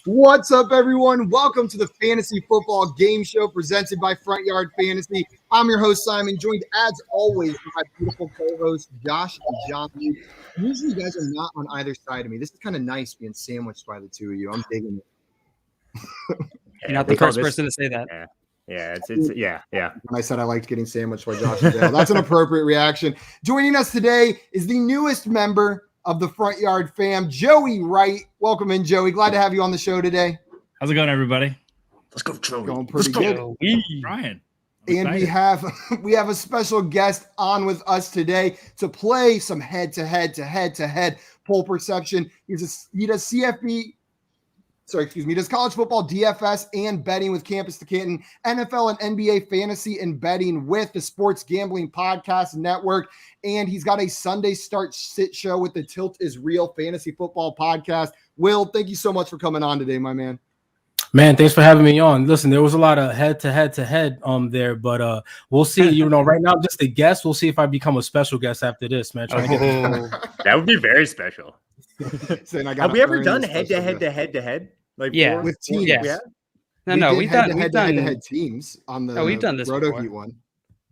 What's up, everyone? Welcome to the Fantasy Football Game Show presented by Front Yard Fantasy. I'm your host, Simon, joined as always by my beautiful co-host, Josh and John. Usually, you guys are not on either side of me. This is kind of nice being sandwiched by the two of you. I'm digging it. You're not the first person to say that. Yeah. When I said I liked getting sandwiched by Josh and Dale, that's an appropriate reaction. Joining us today is the newest member of the Front Yard fam, Joey Wright. Welcome in, Joey. Glad to have you on the show today. How's it going, everybody? Let's go, Joey. Going pretty good. Ryan. And we have a special guest on with us today to play some head-to-head poll perception. He does college football DFS and betting with Campus to Canton, NFL and NBA fantasy and betting with the Sports Gambling Podcast Network. And he's got a Sunday start sit show with the Tilt is Real Fantasy Football Podcast. Will, thank you so much for coming on today, my man. Man, thanks for having me on. Listen, there was a lot of head-to-head there, but we'll see. Right now, just a guest. We'll see if I become a special guest after this, man. That would be very special. Have we ever done head-to-head? Like with teams. Yeah. No, we've done head-to-head teams on the we've done this Roto Heat one.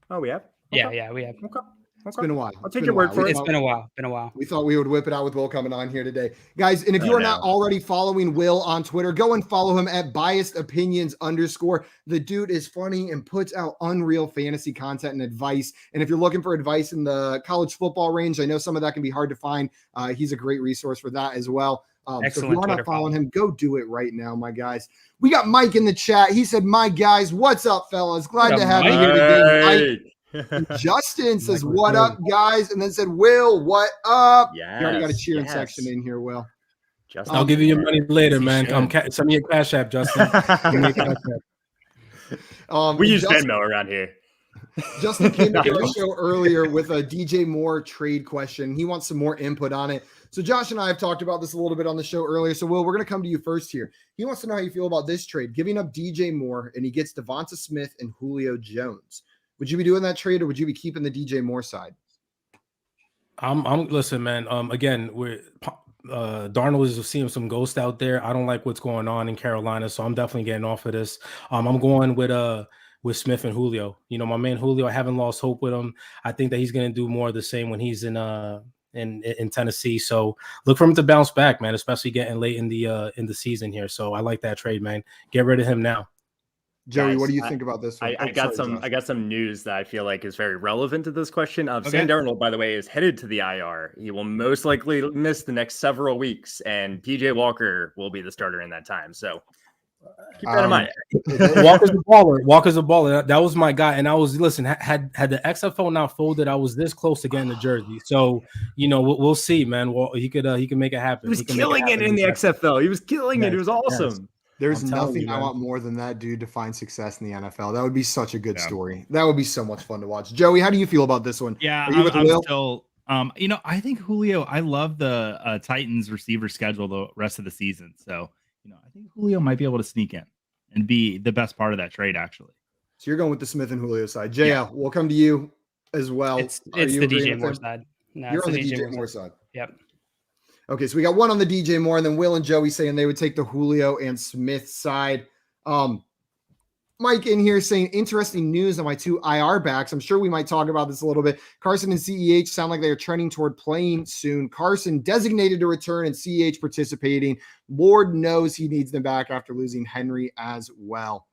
Oh, we have? Okay. Yeah, we have. Okay. It's been a while. I'll take your word for it. It's been a while. We thought we would whip it out with Will coming on here today. Guys, and if you are not already following Will on Twitter, go and follow him at biasedopinions_. The dude is funny and puts out unreal fantasy content and advice. And if you're looking for advice in the college football range, I know some of that can be hard to find. He's a great resource for that as well. So if you are not following him, go do it right now, my guys. We got Mike in the chat. He said, "My guys, what's up, fellas? Glad to have you here today, Mike." Justin says, "What up, guys?" And then said, "Will, what up?" Yes, you already got a cheering section in here, Will. Justin, I'll give you your money later, man. Send me a cash app, Justin. We use Venmo around here. Justin came to our show earlier with a DJ Moore trade question. He wants some more input on it. So Josh and I have talked about this a little bit on the show earlier. So Will, we're going to come to you first here. He wants to know how you feel about this trade, giving up DJ Moore, and he gets Devonta Smith and Julio Jones. Would you be doing that trade, or would you be keeping the DJ Moore side? Listen, man. Again, Darnold is seeing some ghost out there. I don't like what's going on in Carolina, so I'm definitely getting off of this. I'm going with Smith and Julio. My man Julio, I haven't lost hope with him. I think that he's going to do more of the same when he's in Tennessee. So look for him to bounce back, man, especially getting late in the season here. So I like that trade, man. Get rid of him now. Joey, guys, what do you think about this one? I got some news that I feel like is very relevant to this question. Sam Darnold, by the way, is headed to the IR. He will most likely miss the next several weeks, and PJ Walker will be the starter in that time. So keep that in mind. Walker's a baller. That was my guy. And I was had the XFL not folded, I was this close to getting the jersey. So we'll see, man. Well, he could make it happen. He was killing it in the XFL. He was killing it. It was awesome. Yes. There's nothing I want more than that dude to find success in the NFL. That would be such a good story. That would be so much fun to watch. Joey, how do you feel about this one? Yeah, I'm still. I think Julio. I love the Titans receiver schedule the rest of the season. So I think Julio might be able to sneak in and be the best part of that trade, actually. So you're going with the Smith and Julio side. JL, we'll come to you as well. It's the DJ Moore side. No, you're on the DJ Moore side. Yep. Okay, so we got one on the DJ Moore, and then Will and Joey saying they would take the Julio and Smith side. Mike in here saying interesting news on my two IR backs. I'm sure we might talk about this a little bit. Carson and CEH sound like they are trending toward playing soon. Carson designated to return and CEH participating. Lord knows he needs them back after losing Henry as well.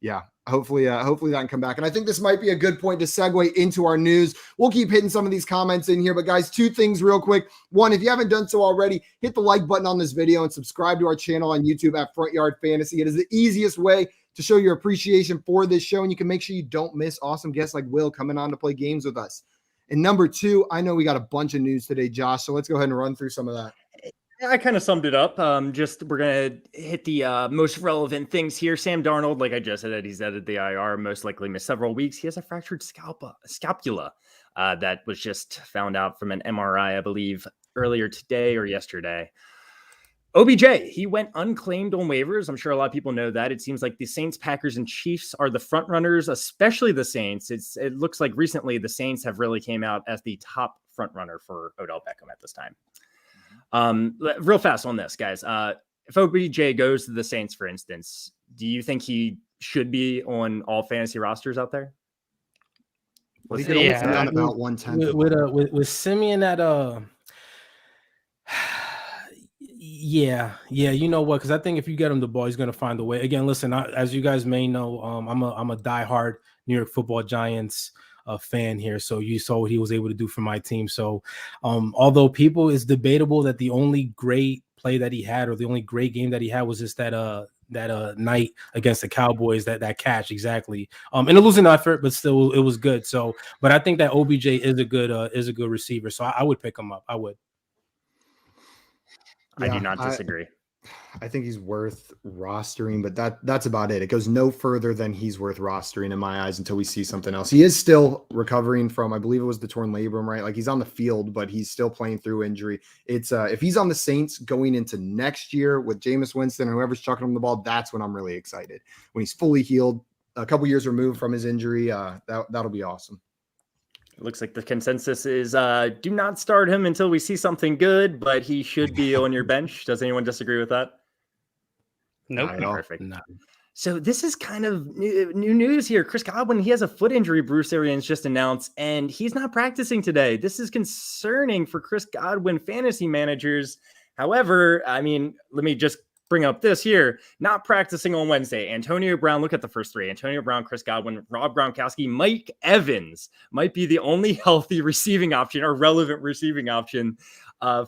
Yeah, hopefully that can come back. And I think this might be a good point to segue into our news. We'll keep hitting some of these comments in here, but guys, two things real quick. One, if you haven't done so already, hit the like button on this video and subscribe to our channel on YouTube at Front Yard Fantasy. It is the easiest way to show your appreciation for this show, and you can make sure you don't miss awesome guests like Will coming on to play games with us. And number two, I know we got a bunch of news today, Josh, so let's go ahead and run through some of that. I kind of summed it up. We're going to hit the most relevant things here. Sam Darnold, like I just said, he's at the IR, most likely miss several weeks. He has a fractured scapula that was just found out from an MRI, I believe, earlier today or yesterday. OBJ, he went unclaimed on waivers. I'm sure a lot of people know that. It seems like the Saints, Packers, and Chiefs are the front runners, especially the Saints. It looks like recently the Saints have really came out as the top front runner for Odell Beckham at this time. Real fast on this, guys. if OBJ goes to the Saints, for instance, do you think he should be on all fantasy rosters out there? He What's could the- only be on about 110. With Simeon at yeah, you know what? Because I think if you get him the ball, he's going to find a way. Again, listen, as you guys may know, I'm a diehard New York Football Giants fan here. So you saw what he was able to do for my team. So although it's debatable that the only great play that he had, or the only great game that he had, was just that night against the Cowboys, that catch exactly in a losing effort, but still it was good. So, but I think that OBJ is a good receiver. So I would pick him up. I would. I do not disagree. I think he's worth rostering, but that's about it. It goes no further than he's worth rostering in my eyes until we see something else. He is still recovering from, I believe it was the torn labrum, right? Like, he's on the field, but he's still playing through injury. It's if he's on the Saints going into next year with Jameis Winston and whoever's chucking him the ball, that's when I'm really excited. When he's fully healed, a couple years removed from his injury, that'll be awesome. It looks like the consensus is do not start him until we see something good, but he should be on your bench. Does anyone disagree with that? Nope. Perfect. No. So this is kind of new news here. Chris Godwin, he has a foot injury, Bruce Arians just announced, and he's not practicing today. This is concerning for Chris Godwin fantasy managers. However, I mean, let me just bring up this here. Not practicing on Wednesday. Antonio Brown, look at the first three. Antonio Brown, Chris Godwin, Rob Gronkowski, Mike Evans might be the only healthy receiving option or relevant receiving option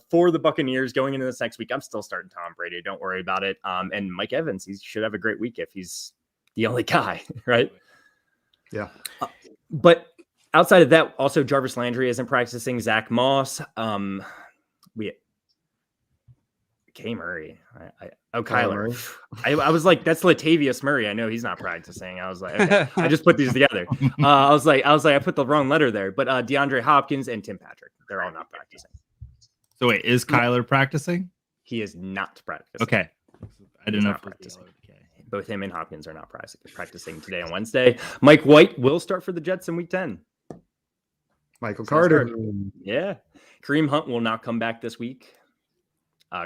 for the Buccaneers going into this next week. I'm still starting Tom Brady. Don't worry about it. And Mike Evans, he should have a great week if he's the only guy, right? Yeah. But outside of that, also Jarvis Landry isn't practicing. Zach Moss. K. Murray. Kyler. I was like, that's Latavius Murray. I know he's not practicing. I was like, okay. I just put these together. I was like, I put the wrong letter there. But DeAndre Hopkins and Tim Patrick, they're all not practicing. So wait, is Kyler practicing? He is not practicing. Okay. I didn't know if practicing. Both him and Hopkins are not practicing today on Wednesday. Mike White will start for the Jets in week 10. Michael Carter. Yeah. Kareem Hunt will not come back this week.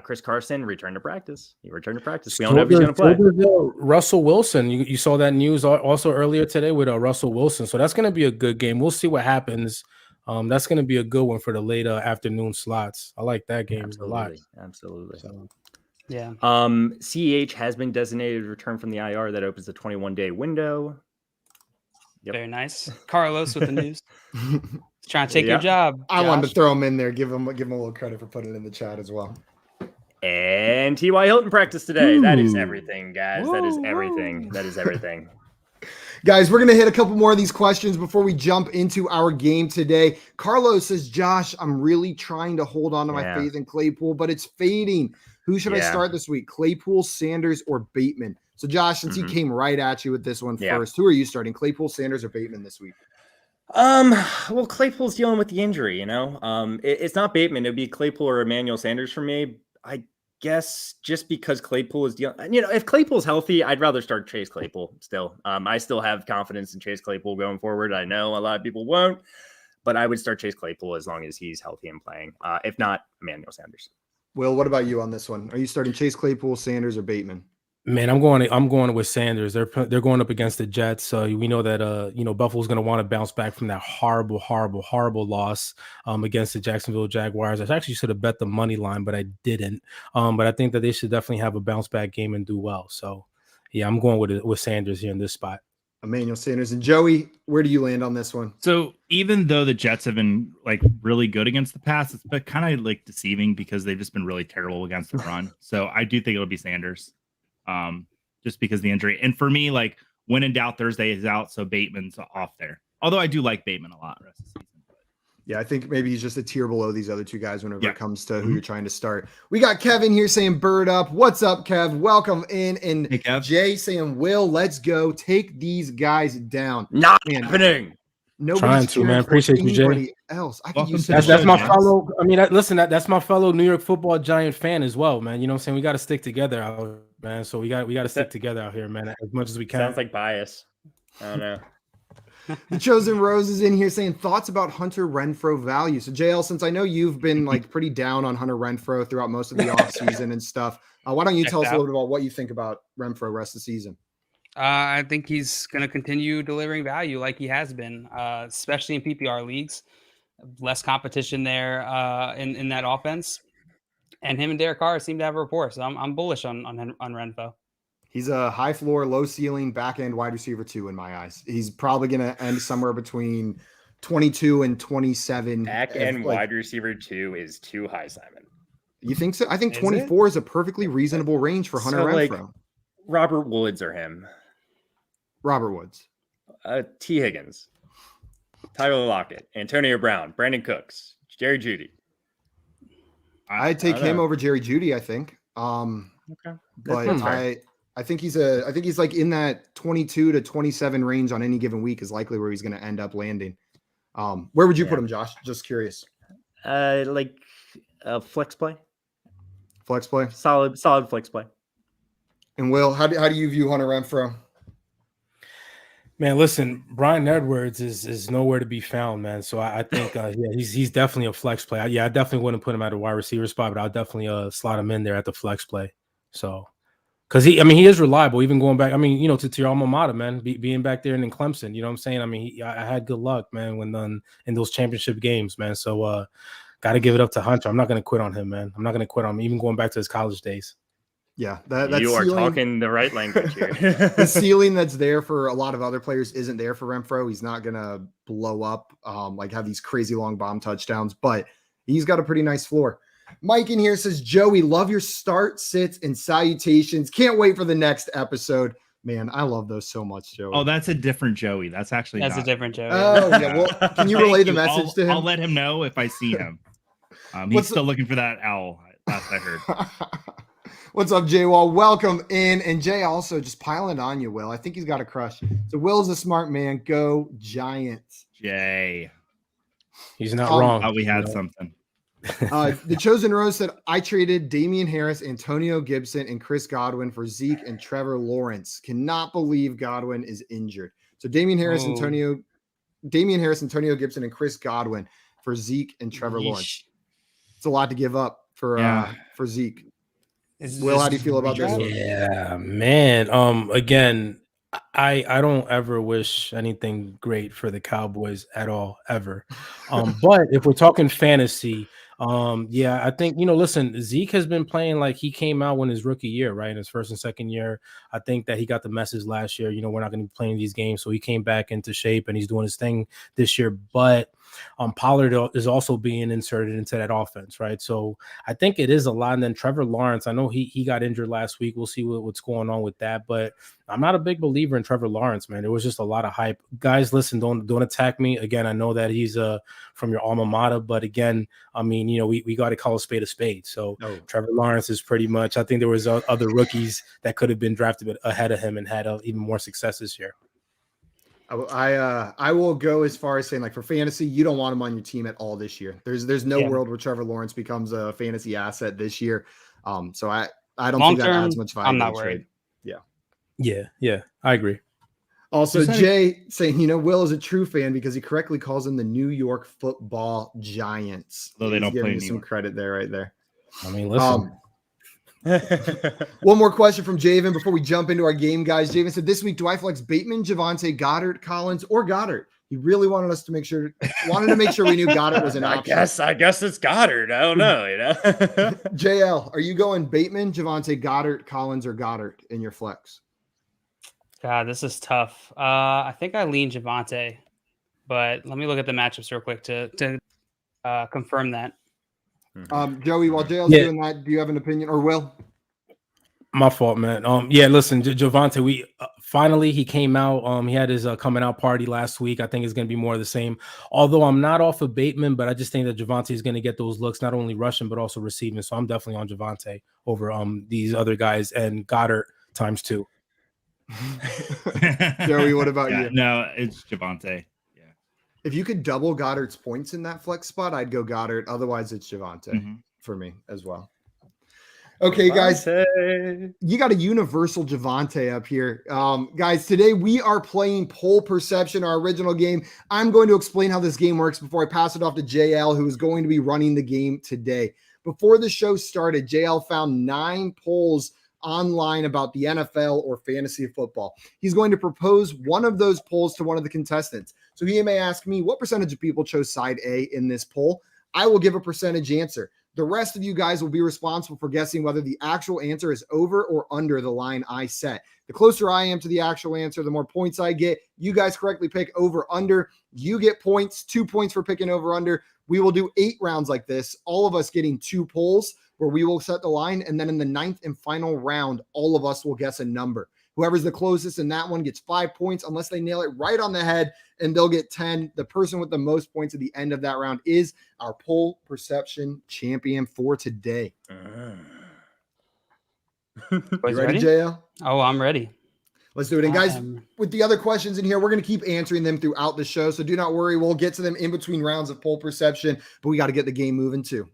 Chris Carson returned to practice. He returned to practice. We don't know if he's going to play. Russell Wilson. You saw that news also earlier today with Russell Wilson. So that's going to be a good game. We'll see what happens. That's going to be a good one for the late afternoon slots. I like that game a lot. Absolutely. So. Yeah. CEH has been designated to return from the IR. That opens the 21-day window. Yep. Very nice. Carlos with the news. He's trying to take your job. I wanted to throw him in there. Give him a little credit for putting it in the chat as well. And T.Y. Hilton practiced today. Ooh. That is everything, guys. That is everything. That is everything. Guys, we're going to hit a couple more of these questions before we jump into our game today. Carlos says, Josh, I'm really trying to hold on to my faith in Claypool, but it's fading. Who should I start this week? Claypool, Sanders, or Bateman? So, Josh, since he came right at you with this one first, who are you starting? Claypool, Sanders, or Bateman this week? Well, Claypool's dealing with the injury, you know. It's not Bateman. It'd be Claypool or Emmanuel Sanders for me. I guess just because Claypool is dealing, you know, if Claypool's healthy, I'd rather start Chase Claypool still. I still have confidence in Chase Claypool going forward. I know a lot of people won't, but I would start Chase Claypool as long as he's healthy and playing. If not, Emmanuel Sanders. Will, what about you on this one? Are you starting Chase Claypool, Sanders, or Bateman? Man, I'm going with Sanders. They're going up against the Jets. So we know that Buffalo's going to want to bounce back from that horrible loss against the Jacksonville Jaguars. I actually should have bet the money line, but I didn't. But I think that they should definitely have a bounce back game and do well. So yeah, I'm going with Sanders here in this spot. Emmanuel Sanders. And Joey, where do you land on this one? So even though the Jets have been like really good against the pass, it's been kind of like deceiving because they've just been really terrible against the run. So I do think it'll be Sanders. Just because of the injury. And for me, like when in doubt, Thursday is out, so Bateman's off there. Although I do like Bateman a lot the rest of the season. Yeah, I think maybe he's just a tier below these other two guys whenever it comes to who you're trying to start. We got Kevin here saying bird up. What's up, Kev? Welcome in. And hey, Kev. Jay saying, Will, let's go. Take these guys down. Not happening. Nobody's trying to, man. Appreciate you, Jay. Else. I can use that's my fellow. I mean, that's my fellow New York Football Giant fan as well, man. You know what I'm saying? We got to stick together out, man. So we got to stick together out here, man, as much as we can. Sounds like bias. I don't know. The Chosen Rose is in here saying thoughts about Hunter Renfrow value. So JL, since I know you've been like pretty down on Hunter Renfrow throughout most of the offseason and stuff, why don't you tell us a little bit about what you think about Renfrow rest of the season? I think he's going to continue delivering value like he has been, especially in PPR leagues. Less competition there in that offense, and him and Derek Carr seem to have a rapport. So I'm bullish on Renfrow. He's a high floor, low ceiling, back end wide receiver 2 in my eyes. He's probably going to end somewhere between 22 and 27. Back end wide receiver 2 is too high, Simon. You think so? I think 24 is a perfectly reasonable range for Hunter Renfrow. Like Robert Woods or him. Robert Woods. T. Higgins. Tyler Lockett. Antonio Brown. Brandon Cooks. Jerry Jeudy. I'd take him over Jerry Jeudy, I think. Okay. But I think he's like in that 22 to 27 range on any given week is likely where he's going to end up landing. Where would you put him, Josh? Just curious. Like flex play. Flex play. Solid flex play. And Will, how do you view Hunter Renfrow? Man, listen, Brian Edwards is nowhere to be found, man. So I think, he's definitely a flex play. I definitely wouldn't put him at a wide receiver spot, but I'll definitely slot him in there at the flex play. So, because he is reliable. Even going back, to your alma mater, man, being back there in Clemson. You know what I'm saying? I had good luck, man, when in those championship games, man. So, got to give it up to Hunter. I'm not going to quit on him, man. I'm not going to quit on him, even going back to his college days. Yeah, that you ceiling, are talking the right language here. The ceiling that's there for a lot of other players isn't there for Renfrow. He's not gonna blow up, like have these crazy long bomb touchdowns, but he's got a pretty nice floor. Mike in here says, Joey, love your start, sits, and salutations. Can't wait for the next episode. Man, I love those so much, Joey. Oh, that's a different Joey. That's a different Joey. Oh, yeah. Well, can you relay the message to him? I'll let him know if I see him. He's still looking for that owl. Last I heard. What's up, Jay Wall? Welcome in. And Jay also just piling on you, Will. I think he's got a crush. So Will's a smart man. Go Giants. Jay. He's not wrong. Thought we had something. The Chosen Rose said, I traded Damian Harris, Antonio Gibson, and Chris Godwin for Zeke and Trevor Lawrence. Cannot believe Godwin is injured. So Damian Harris, Antonio Gibson, and Chris Godwin for Zeke and Trevor Lawrence. It's a lot to give up for Zeke. Will, how do you feel about this one? Yeah, man. Again, I don't ever wish anything great for the Cowboys at all, ever. But if we're talking fantasy, I think, listen, Zeke has been playing like he came out when his rookie year, right? In his first and second year. I think that he got the message last year, we're not going to be playing these games. So he came back into shape and he's doing his thing this year. But Pollard is also being inserted into that offense, right? So I think it is a lot. And then Trevor Lawrence, I know he got injured last week. We'll see what's going on with that. But I'm not a big believer in Trevor Lawrence, man. There was just a lot of hype. Guys, listen, don't attack me. Again, I know that he's from your alma mater, but again, we got to call a spade. So Trevor Lawrence is pretty much, I think there was other rookies that could have been drafted ahead of him and had even more success this year. I will go as far as saying, like, for fantasy, you don't want him on your team at all this year. There's no world where Trevor Lawrence becomes a fantasy asset this year. So I don't think that adds much value. I'm not worried. Yeah, I agree. Also, Jay saying, Will is a true fan because he correctly calls them the New York Football Giants. Though they don't play some credit there, right there. Listen. One more question from Javen before we jump into our game, guys. Javen said, this week, do I flex Bateman, Javonte, Goddard, Collins, or Goddard? He really wanted to make sure we knew Goddard was an option. I guess it's Goddard. I don't know, JL, are you going Bateman, Javonte, Goddard, Collins, or Goddard in your flex? God, this is tough. I think I lean Javonte, but let me look at the matchups real quick to confirm that. Joey, while JL's doing that, do you have an opinion, or Will? My fault, man. Listen, Javonte, finally he came out. He had his coming out party last week. I think it's going to be more of the same. Although I'm not off of Bateman, but I just think that Javonte is going to get those looks, not only rushing but also receiving. So I'm definitely on Javonte over these other guys and Goddard times 2. Joey, what about you? No, it's Javonte. If you could double Goddard's points in that flex spot, I'd go Goddard. Otherwise, it's Javonte for me as well. Okay, guys, Javonte. you got a universal Javante up here. Guys, today we are playing Poll Perception, our original game. I'm going to explain how this game works before I pass it off to JL, who is going to be running the game today. Before the show started, JL found 9 polls online about the NFL or fantasy football. He's going to propose one of those polls to one of the contestants. So he may ask me, what percentage of people chose side A in this poll? I will give a percentage answer. The rest of you guys will be responsible for guessing whether the actual answer is over or under the line I set. The closer I am to the actual answer, the more points I get. You guys correctly pick over under. You get points, 2 points for picking over under. We will do 8 rounds like this, all of us getting 2 polls where we will set the line. And then in the 9th and final round, all of us will guess a number. Whoever's the closest in that one gets 5 points unless they nail it right on the head, and they'll get 10. The person with the most points at the end of that round is our Poll Perception champion for today. You ready, JL? Oh, I'm ready. Let's do it. And guys, with the other questions in here, we're going to keep answering them throughout the show. So do not worry. We'll get to them in between rounds of Poll Perception, but we got to get the game moving too.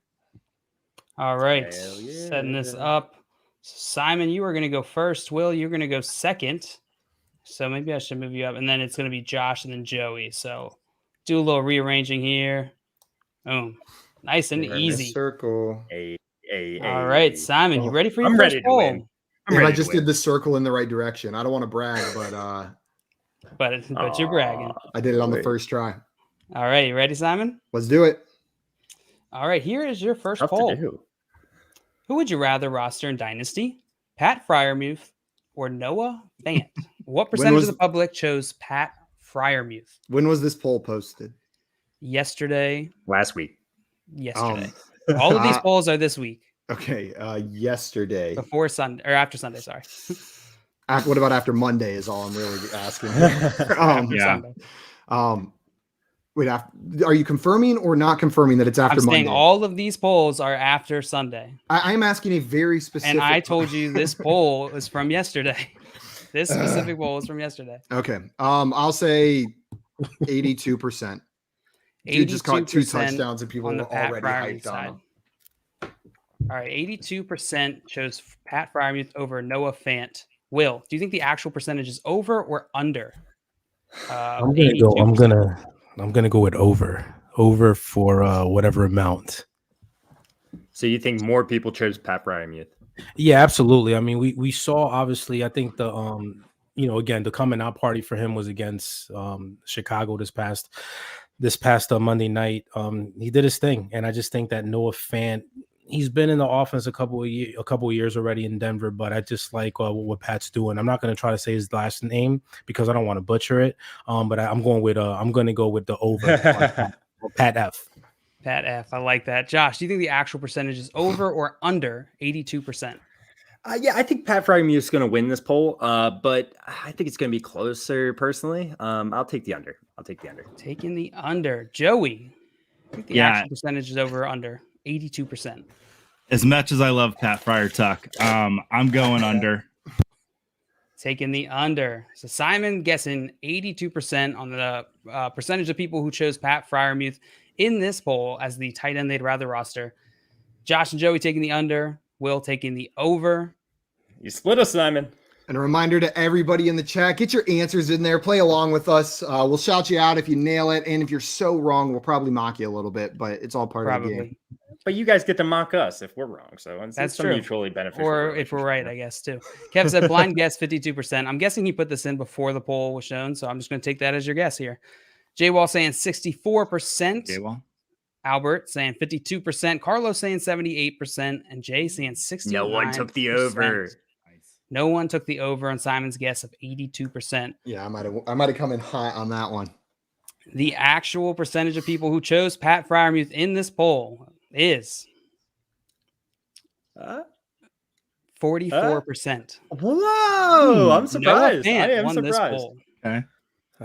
All right. Hell yeah. Setting this up. Simon, you are going to go first. Will, you're going to go second. So maybe I should move you up. And then it's going to be Josh and then Joey. So do a little rearranging here. Boom. Nice and easy. Circle. All right, Simon, you ready for your I'm first ready to poll? win. And I just did the circle in the right direction. I don't want to brag, But you're bragging. I did it on the first try. All right, you ready, Simon? Let's do it. All right, here is your first Tough to poll. do. Who would you rather roster in Dynasty? Pat Fryermuth or Noah Fant? What percentage of the public chose Pat Fryermuth? When was this poll posted? Yesterday. Last week. Yesterday. All of these polls are this week. Okay, yesterday. Before Sunday or after Sunday, sorry. What about after Monday is all I'm really asking. After yeah. Sunday. Wait, are you confirming or not confirming that it's after I'm saying Monday? all of these polls are after Sunday. I'm asking a very specific. And I told you this poll is from yesterday. This specific poll is from yesterday. Okay. I'll say 82%. Dude just caught 2 touchdowns and people on the were Pat already Fryermuth hyped on him. All right, 82% chose Pat Fryermuth over Noah Fant. Will, do you think the actual percentage is over or under? I'm gonna go with over for whatever amount. So you think more people chose Pat Fryermuth? Yeah, absolutely. I mean, we saw obviously. I think the again, the coming out party for him was against Chicago this past Monday night. He did his thing, and I just think that Noah Fant, he's been in the offense a couple of years already in Denver, but I just like what Pat's doing. I'm not going to try to say his last name because I don't want to butcher it. But I'm going to go with the over. Pat F. Pat F. I like that. Josh, do you think the actual percentage is over or under 82%? Yeah, I think Pat Fryermuth is going to win this poll, but I think it's going to be closer personally. I'll take the under. Taking the under. Joey, I think the actual percentage is over or under 82%. As much as I love Pat Fryer Tuck, I'm going under. Taking the under. So Simon guessing 82% on the percentage of people who chose Pat Fryermuth in this poll as the tight end they'd rather roster. Josh and Joey taking the under. Will taking the over. You split us, Simon. And a reminder to everybody in the chat, get your answers in there. Play along with us. We'll shout you out if you nail it. And if you're so wrong, we'll probably mock you a little bit, but it's all part of the game. But you guys get to mock us if we're wrong. So that's some true. Mutually beneficial. Or if we're right, I guess, too. Kev said blind guess 52%. I'm guessing he put this in before the poll was shown, so I'm just going to take that as your guess here. J-Wall saying 64%. J-Wall. Albert saying 52%. Carlos saying 78%. And Jay saying 69%. No one took the over. No one took the over on Simon's guess of 82%. Yeah, I might have come in hot on that one. The actual percentage of people who chose Pat Fryermuth in this poll is 44%. Whoa, I'm surprised. I am surprised. Okay.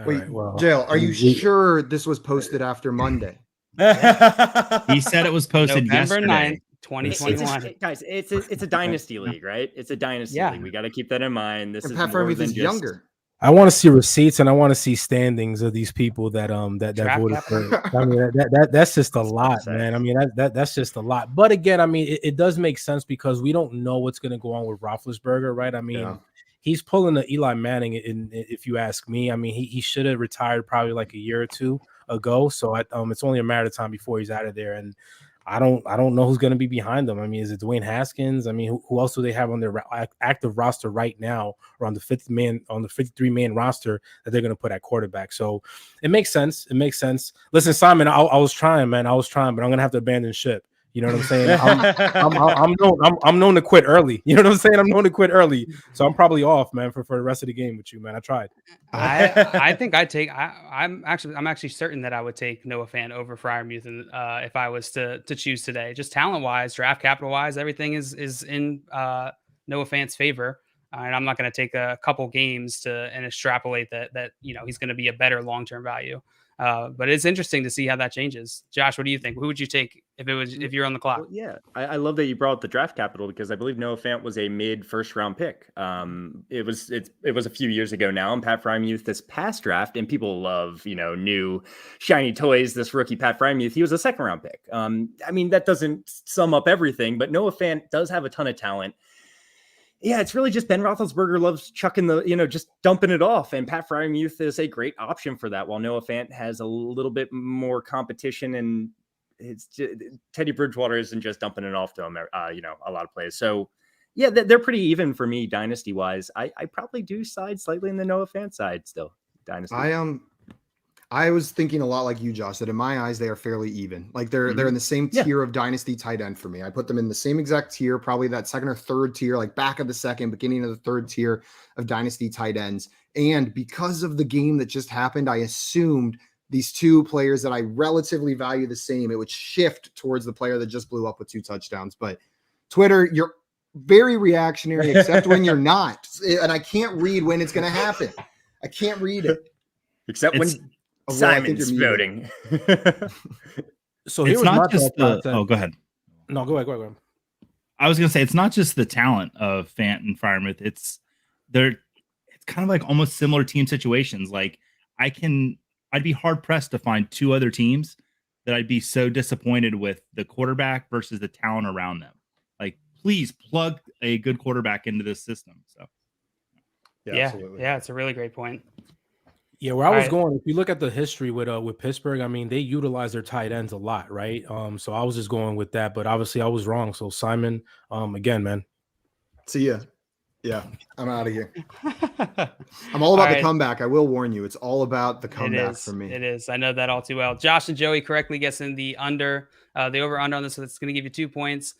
Wait, right, well, Jail, are you sure this was posted after Monday? He said it was posted November yesterday. 9th, 2021. Guys, it's a dynasty league, right? It's a dynasty league. We got to keep that in mind. This And is Pat more Fryermuth than is just... younger. I want to see receipts and I want to see standings of these people that that Draft voted capital. for it. I mean that's just a That's lot, insane. man. I mean that's just a lot. But again, I mean it does make sense because we don't know what's going to go on with Roethlisberger, right? I mean, Yeah. he's pulling the Eli Manning. If you ask me, I mean he should have retired probably like a year or two ago. So it's only a matter of time before he's out of there. And I don't know who's going to be behind them. I mean, is it Dwayne Haskins? I mean, who else do they have on their active roster right now, or on the 53-man roster that they're going to put at quarterback? So it makes sense. It makes sense. Listen, Simon, I was trying, man. I was trying, but I'm going to have to abandon ship. You know what I'm saying? I'm known to quit early. You know what I'm saying? I'm known to quit early. So I'm probably off, man, for the rest of the game with you, man. I tried. I think I'm actually certain that I would take Noah Fant over Freiermuth if I was to choose today. Just talent wise, draft capital wise, everything is in Noah Fant's favor. And I'm not going to take a couple games and extrapolate that he's going to be a better long term value. But it's interesting to see how that changes. Josh, what do you think? Who would you take if you're on the clock? Well, yeah, I love that you brought up the draft capital because I believe Noah Fant was a mid first round pick. It was a few years ago now, and Pat Freiermuth this past draft, and people love new shiny toys. This rookie Pat Freiermuth, he was a second round pick. I mean that doesn't sum up everything, but Noah Fant does have a ton of talent. Yeah, it's really just Ben Roethlisberger loves chucking just dumping it off. And Pat Freiermuth is a great option for that. While Noah Fant has a little bit more competition, and Teddy Bridgewater isn't just dumping it off to him, a lot of plays. So, yeah, they're pretty even for me, dynasty-wise. I probably do side slightly in the Noah Fant side still, dynasty. I was thinking a lot like you, Josh, that in my eyes, they are fairly even. Like they're in the same tier of dynasty tight end for me. I put them in the same exact tier, probably that second or third tier, like back of the second, beginning of the third tier of dynasty tight ends. And because of the game that just happened, I assumed these two players that I relatively value the same, it would shift towards the player that just blew up with 2 touchdowns. But Twitter, you're very reactionary, except when you're not. And I can't read when it's going to happen. I can't read it. Except when Simon's voting. So it's not just the. Oh, go ahead. No, go ahead. I was gonna say it's not just the talent of Fant and Freiermuth. It's kind of like almost similar team situations. Like I'd be hard pressed to find 2 other teams that I'd be so disappointed with the quarterback versus the talent around them. Like, please plug a good quarterback into this system. So, yeah, it's a really great point. Yeah, where I was going, if you look at the history with Pittsburgh, I mean, they utilize their tight ends a lot, right? So I was just going with that, but obviously I was wrong. So Simon, again, man. See ya. Yeah, I'm out of here. I'm all about the comeback. I will warn you, it's all about the comeback for me. It is. I know that all too well. Josh and Joey correctly guessing the over under on this, so that's going to give you 2 points.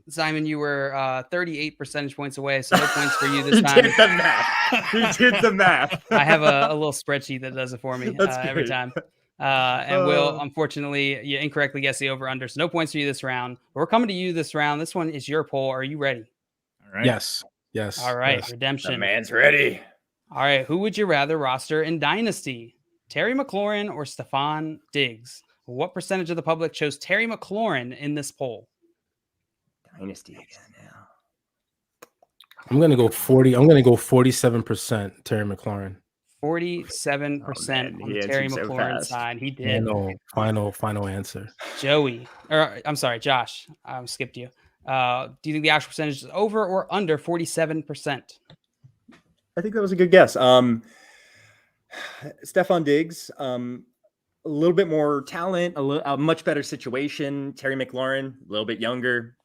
Simon, you were 38 percentage points away, so no points for you this time. He did the math. I have a little spreadsheet that does it for me every time. And Will, unfortunately, you incorrectly guessed the over-under, so no points for you this round. But we're coming to you this round. This one is your poll. Are you ready? all right. Yes. All right, yes. redemption. The man's ready. All right, who would you rather roster in Dynasty? Terry McLaurin or Stephon Diggs? What percentage of the public chose Terry McLaurin in this poll? Dynasty again now. I'm gonna go 40. I'm gonna go 47% Terry McLaurin. 47% on the Terry McLaurin side. He did. Final answer. Joey, or I'm sorry, Josh. I skipped you. Do you think the actual percentage is over or under 47%? I think that was a good guess. Stephon Diggs, a little bit more talent, a much better situation. Terry McLaurin, a little bit younger.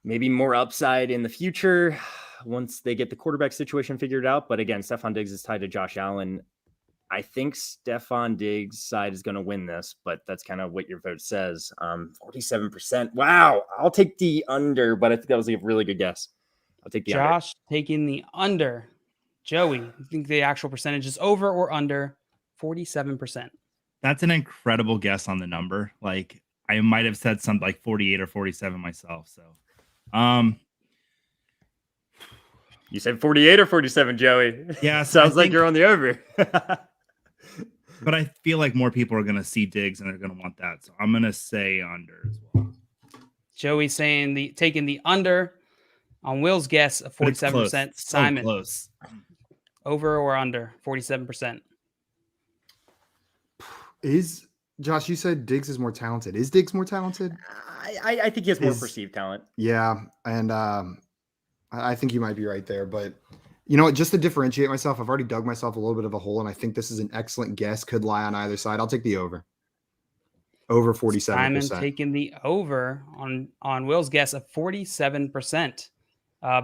Maybe more upside in the future once they get the quarterback situation figured out. But again, Stephon Diggs is tied to Josh Allen. I think Stephon Diggs' side is going to win this, but that's kind of what your vote says. 47%. Wow. I'll take the under, but I think that was a really good guess. I'll take the under. Josh taking the under. Joey, you think the actual percentage is over or under 47%? That's an incredible guess on the number. Like I might have said something like 48 or 47 myself. So, you said 48 or 47, Joey? Yeah, Sounds like you're on the over. But I feel like more people are going to see Diggs and they're going to want that. So I'm going to say under as well. Joey saying taking the under on Will's guess of 47%. So Simon. close. Over or under 47%. Is Josh? You said Diggs is more talented. Is Diggs more talented? I think he has more Is- perceived talent. Yeah, and I think you might be right there. But you know what? Just to differentiate myself, I've already dug myself a little bit of a hole, and I think this is an excellent guess. Could lie on either side. I'll take the over. Over 47%. Simon taking the over on Will's guess of 47%.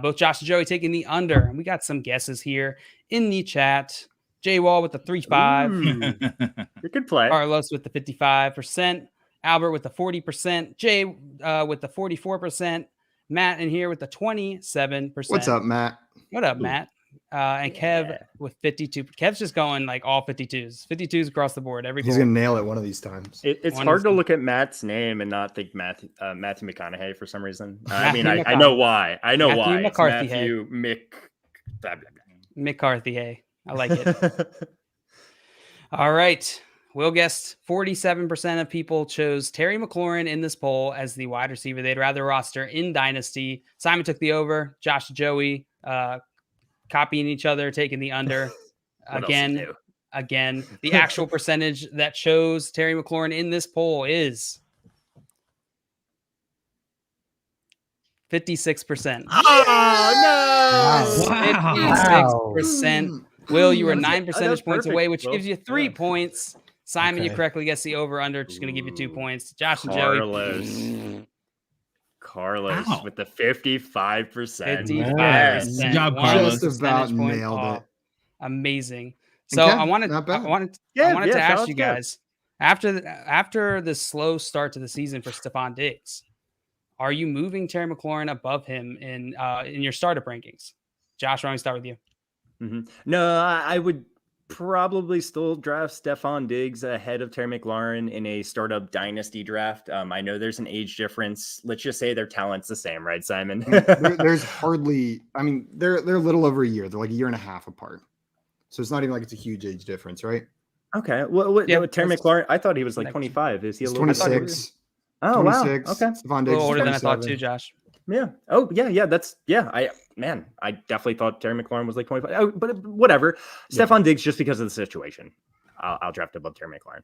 Both Josh and Joey taking the under. And we got some guesses here in the chat. Jay Wall with the 3.5. Good play. Carlos with the 55%. Albert with the 40%. Jay with the 44%. Matt in here with the 27%. What's up, Matt? What up, Matt? And Kev with 52. Kev's just going like all 52s. 52s across the board. Every He's goal. gonna nail it one of these times. It's One hard is to the- look at Matt's name and not think Matthew McConaughey for some reason. I mean, Matthew I know why. I know Matthew why. It's McCarthy, hey. Matthew Mc. Blah, blah, McCarthy, hey. I like it. blah. All right. Will guessed 47% of people chose Terry McLaurin in this poll as the wide receiver they'd rather roster in Dynasty. Simon took the over. Josh and Joey copying each other, taking the under. What else to again, do? again. The actual percentage that chose Terry McLaurin in this poll is 56%. Oh, Wow. 56%. Will, you were That's- 9 percentage that's points perfect, away, which Will. gives you 3 Yeah. points. Simon, you Okay. correctly guessed the over under, just going to give you 2 Ooh. points. Josh and Carlos. Joey, Carlos Wow. with the 55%. 55%. Yes. Good job, One Carlos. Just about percentage point nailed off. it. Amazing. And So Kev, I wanted not bad. Yeah, to shout ask out you to Kev. guys after the slow start to the season for Stephon Diggs, are you moving Terry McLaurin above him in your startup rankings? Josh, why don't we start with you? No, I would probably still draft Stephon Diggs ahead of Terry McLaurin in a startup dynasty draft. I know there's an age difference. Let's just say their talent's the same, right, Simon? There's hardly. I mean, they're a little over a year. They're like a year and a half apart. So it's not even like it's a huge age difference, right? Okay. Well, Yeah, Terry that's- McLaurin, I thought he was like next- 25. Is he a He's little bit older? 26. Oh, wow. 26. Okay. Stephon A Diggs little is older than I thought 27. too, Josh. Yeah. Oh, yeah. I definitely thought Terry McLaurin was like 25. Oh, but whatever. Yeah. Stephon Diggs, just because of the situation, I'll draft above Terry McLaurin.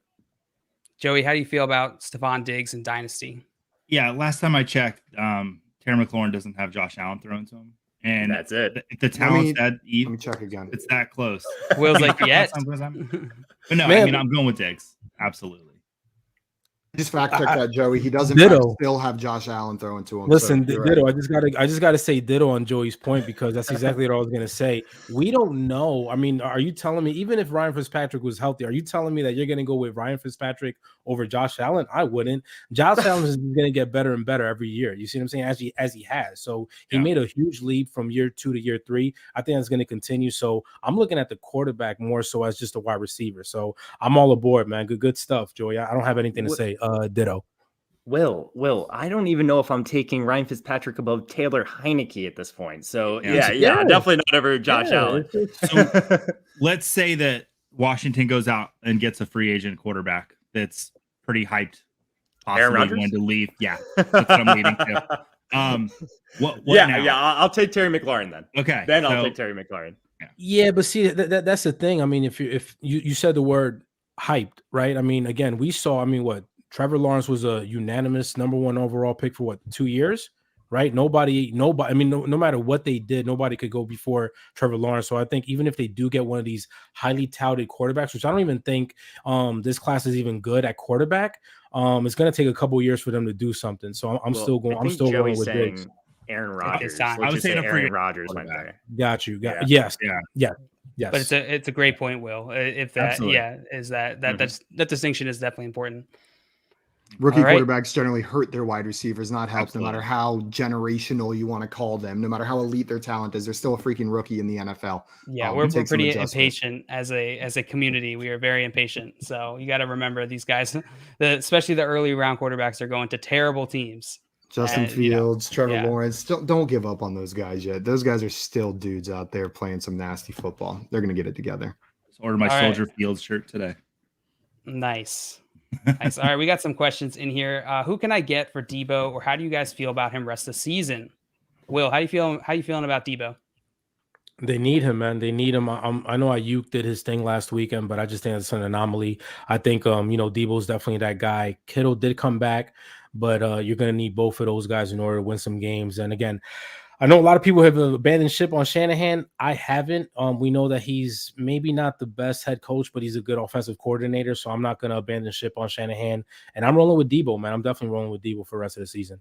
Joey, how do you feel about Stephon Diggs in Dynasty? Yeah, last time I checked, Terry McLaurin doesn't have Josh Allen thrown to him, and That's it. the talent's me- that Let me check again. it's that close. Will's like, yes. But no, I Man. mean I'm going with Diggs. Absolutely. Just fact check that, Joey. He does in Ditto. fact still have Josh Allen throwing to him. Listen, so you're right. ditto. I just gotta say ditto on Joey's point because that's exactly what I was gonna say. We don't know. I mean, are you telling me even if Ryan Fitzpatrick was healthy, are you telling me that you're gonna go with Ryan Fitzpatrick over Josh Allen? I wouldn't. Josh Allen is gonna get better and better every year. You see what I'm saying? As he has. So he Yeah. made a huge leap from year 2 to year 3. I think that's gonna continue. So I'm looking at the quarterback more so as just a wide receiver. So I'm all aboard, man. Good stuff, Joey. I don't have anything to say. Ditto. Will, I don't even know if I'm taking Ryan Fitzpatrick above Taylor Heineke at this point. So Yeah. yeah, definitely not over Josh Allen. Let's say that Washington goes out and gets a free agent quarterback that's pretty hyped, Aaron possibly Rodgers? going to leave. Yeah, that's what I'm leading to. What yeah, now? I'll take Terry McLaurin then. Okay, Then I'll so- take Terry McLaurin. Yeah, but see that's the thing. I mean, if you said the word hyped, right? I mean, again, we saw. I mean, what Trevor Lawrence was a unanimous #1 overall pick for what 2 years, right? Nobody. I mean, no matter what they did, nobody could go before Trevor Lawrence. So I think even if they do get one of these highly touted quarterbacks, which I don't even think this class is even good at quarterback, it's going to take a couple years for them to do something. So I'm Well, still going. I I'm think still going Joey's with saying Diggs. Aaron Rodgers. time. Let's I was just saying say a free Aaron Rodgers went quarterback. there. Got you. Yeah. Yes. Yeah. Yes. But it's a great point, Will. If that, Absolutely. yeah, is that Mhm. that distinction is definitely important. Rookie All right. quarterbacks generally hurt their wide receivers, not help. No matter how generational you want to call them, no matter how elite their talent is, they're still a freaking rookie in the NFL. Yeah, It we're takes some pretty adjustment. impatient as a community. We are very impatient. So you got to remember these guys, especially the early round quarterbacks, are going to terrible teams. Justin And, you know, Fields, Trevor yeah. Lawrence. Don't give up on those guys yet. Those guys are still dudes out there playing some nasty football. They're gonna get it together. Just ordered my All right. Soldier Field shirt today. Nice. Nice. All right, we got some questions in here. Who can I get for Debo, or how do you guys feel about him rest of the season? Will, how you feeling about Debo? They need him, man. They need him. I know Ayuk did his thing last weekend, but I just think it's an anomaly. I think Debo's definitely that guy. Kittle did come back, but you're gonna need both of those guys in order to win some games. And again, I know a lot of people have abandoned ship on Shanahan. I haven't. We know that he's maybe not the best head coach, but he's a good offensive coordinator. So I'm not gonna abandon ship on Shanahan. And I'm rolling with Debo, man. I'm definitely rolling with Debo for the rest of the season.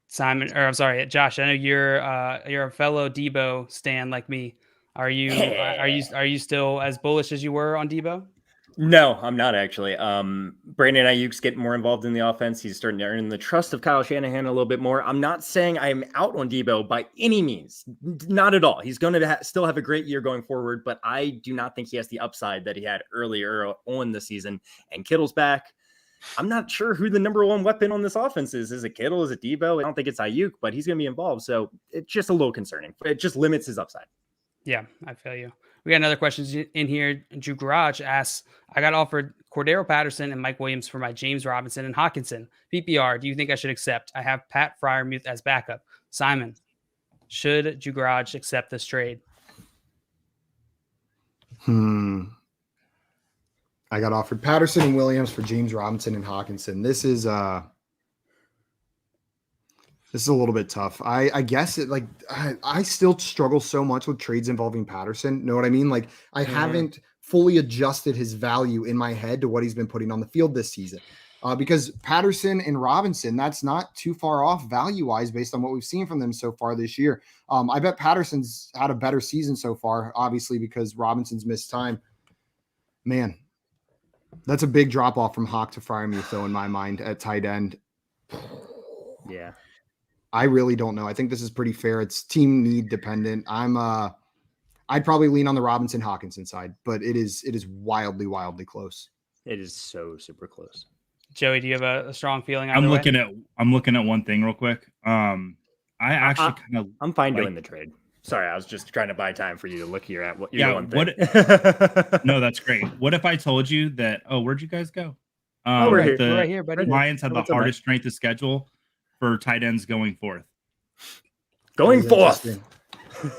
Simon, or I'm sorry, Josh. I know you're a fellow Debo stan like me. Are you still as bullish as you were on Debo? No, I'm not actually. Brandon Ayuk's getting more involved in the offense. He's starting to earn the trust of Kyle Shanahan a little bit more. I'm not saying I'm out on Debo by any means. Not at all. He's going to still have a great year going forward, but I do not think he has the upside that he had earlier on the season. And Kittle's back. I'm not sure who the number one weapon on this offense is. Is it Kittle? Is it Debo? I don't think it's Ayuk, but he's going to be involved. So it's just a little concerning. It just limits his upside. Yeah, I feel you. We got another question in here. Drew Garage asks, I got offered Cordero Patterson and Mike Williams for my James Robinson and Hawkinson. PPR, do you think I should accept? I have Pat Freiermuth as backup. Simon, should Drew Garage accept this trade? I got offered Patterson and Williams for James Robinson and Hawkinson. This is a little bit tough. I guess I still struggle so much with trades involving Patterson. Know what I mean? Like I haven't fully adjusted his value in my head to what he's been putting on the field this season. Because Patterson and Robinson, that's not too far off value-wise based on what we've seen from them so far this year. I bet Patterson's had a better season so far, obviously, because Robinson's missed time. Man, that's a big drop-off from Hawk to Freiermuth, though, in my mind, at tight end. Yeah. I really don't know. I think this is pretty fair. It's team need dependent. I'd probably lean on the Robinson-Hawkinson side, but it is wildly, wildly close. It is so super close. Joey, do you have a strong feeling? I'm looking at one thing real quick. I actually kind of I'm fine doing the trade. Sorry, I was just trying to buy time for you to look here at what you're doing. No, that's great. What if I told you that? Oh, where'd you guys go? We're here. We're right here, buddy. Lions had the hardest strength of schedule for tight ends going forth. Going forth.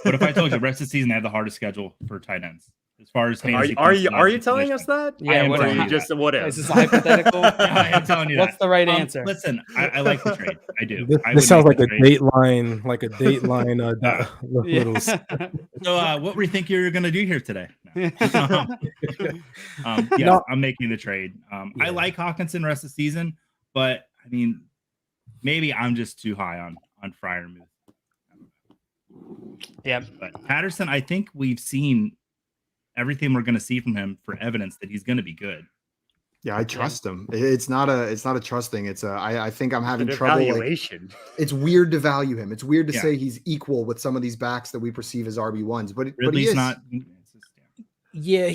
What if I told you the rest of the season they have the hardest schedule for tight ends? As far as fantasy are you telling us that? Yeah, what are you just what if? Is this a hypothetical? Yeah, I am telling you What's that. the right answer? Listen, I like the trade. I do. This sounds like a Dateline, littles. So, what were you think you're going to do here today? I'm making the trade. I like Hawkinson the rest of the season, but I mean, maybe I'm just too high on Freiermuth. Yeah, but Patterson, I think we've seen everything we're going to see from him for evidence that he's going to be good. Yeah, I trust him. It's not a trust thing. It's I think I'm having trouble. It's weird to value him. It's weird to say he's equal with some of these backs that we perceive as RB1s, but he is not. Yeah,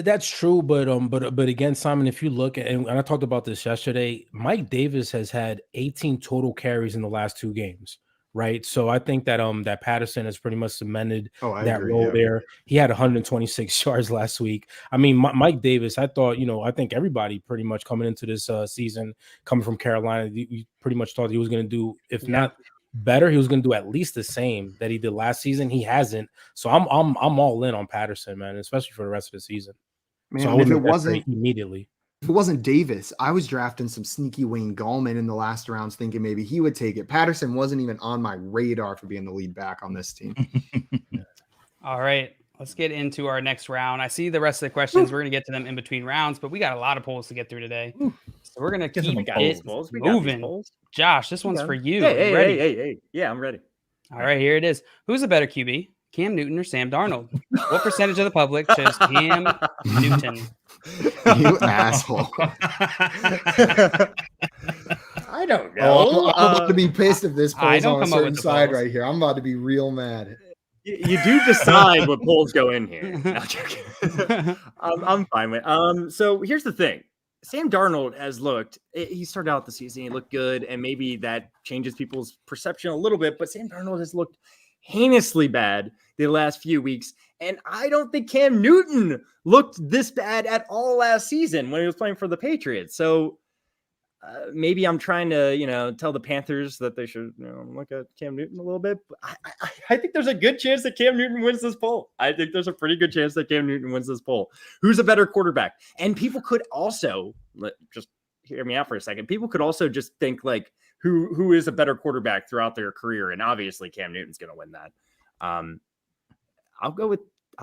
that's true. But again, Simon, if you look at, and I talked about this yesterday, Mike Davis has had 18 total carries in the last 2 games. Right. So I think that that Patterson has pretty much cemented that role there. He had 126 yards last week. I mean, Mike Davis, I think everybody pretty much coming into this season, coming from Carolina, we pretty much thought he was going to do, if not better, he was going to do at least the same that he did last season. He hasn't. So I'm all in on Patterson, man, especially for the rest of the season. Man, so if it wasn't immediately. If it wasn't Davis, I was drafting some sneaky Wayne Gallman in the last rounds thinking maybe he would take it. Patterson wasn't even on my radar for being the lead back on this team. All right, let's get into our next round. I see the rest of the questions. We're going to get to them in between rounds, but we got a lot of polls to get through today. So we're going to keep it moving. Josh, this one's for you. Hey. Yeah, I'm ready. All right, here it is. Who's a better QB? Cam Newton or Sam Darnold? What percentage of the public chose Cam Newton? You asshole. I don't know. I'm about to be pissed if this poll's on a certain side right here. I'm about to be real mad. You do decide what polls go in here. No, joking. I'm fine with So here's the thing. Sam Darnold has he started out the season, he looked good, and maybe that changes people's perception a little bit, but Sam Darnold has looked heinously bad the last few weeks. And I don't think Cam Newton looked this bad at all last season when he was playing for the Patriots. So maybe I'm trying to, tell the Panthers that they should, look at Cam Newton a little bit. But I think there's a good chance that Cam Newton wins this poll. I think there's a pretty good chance that Cam Newton wins this poll. Who's a better quarterback? And people could also just hear me out for a second. People could also just think like, who is a better quarterback throughout their career? And obviously Cam Newton's going to win that. I'll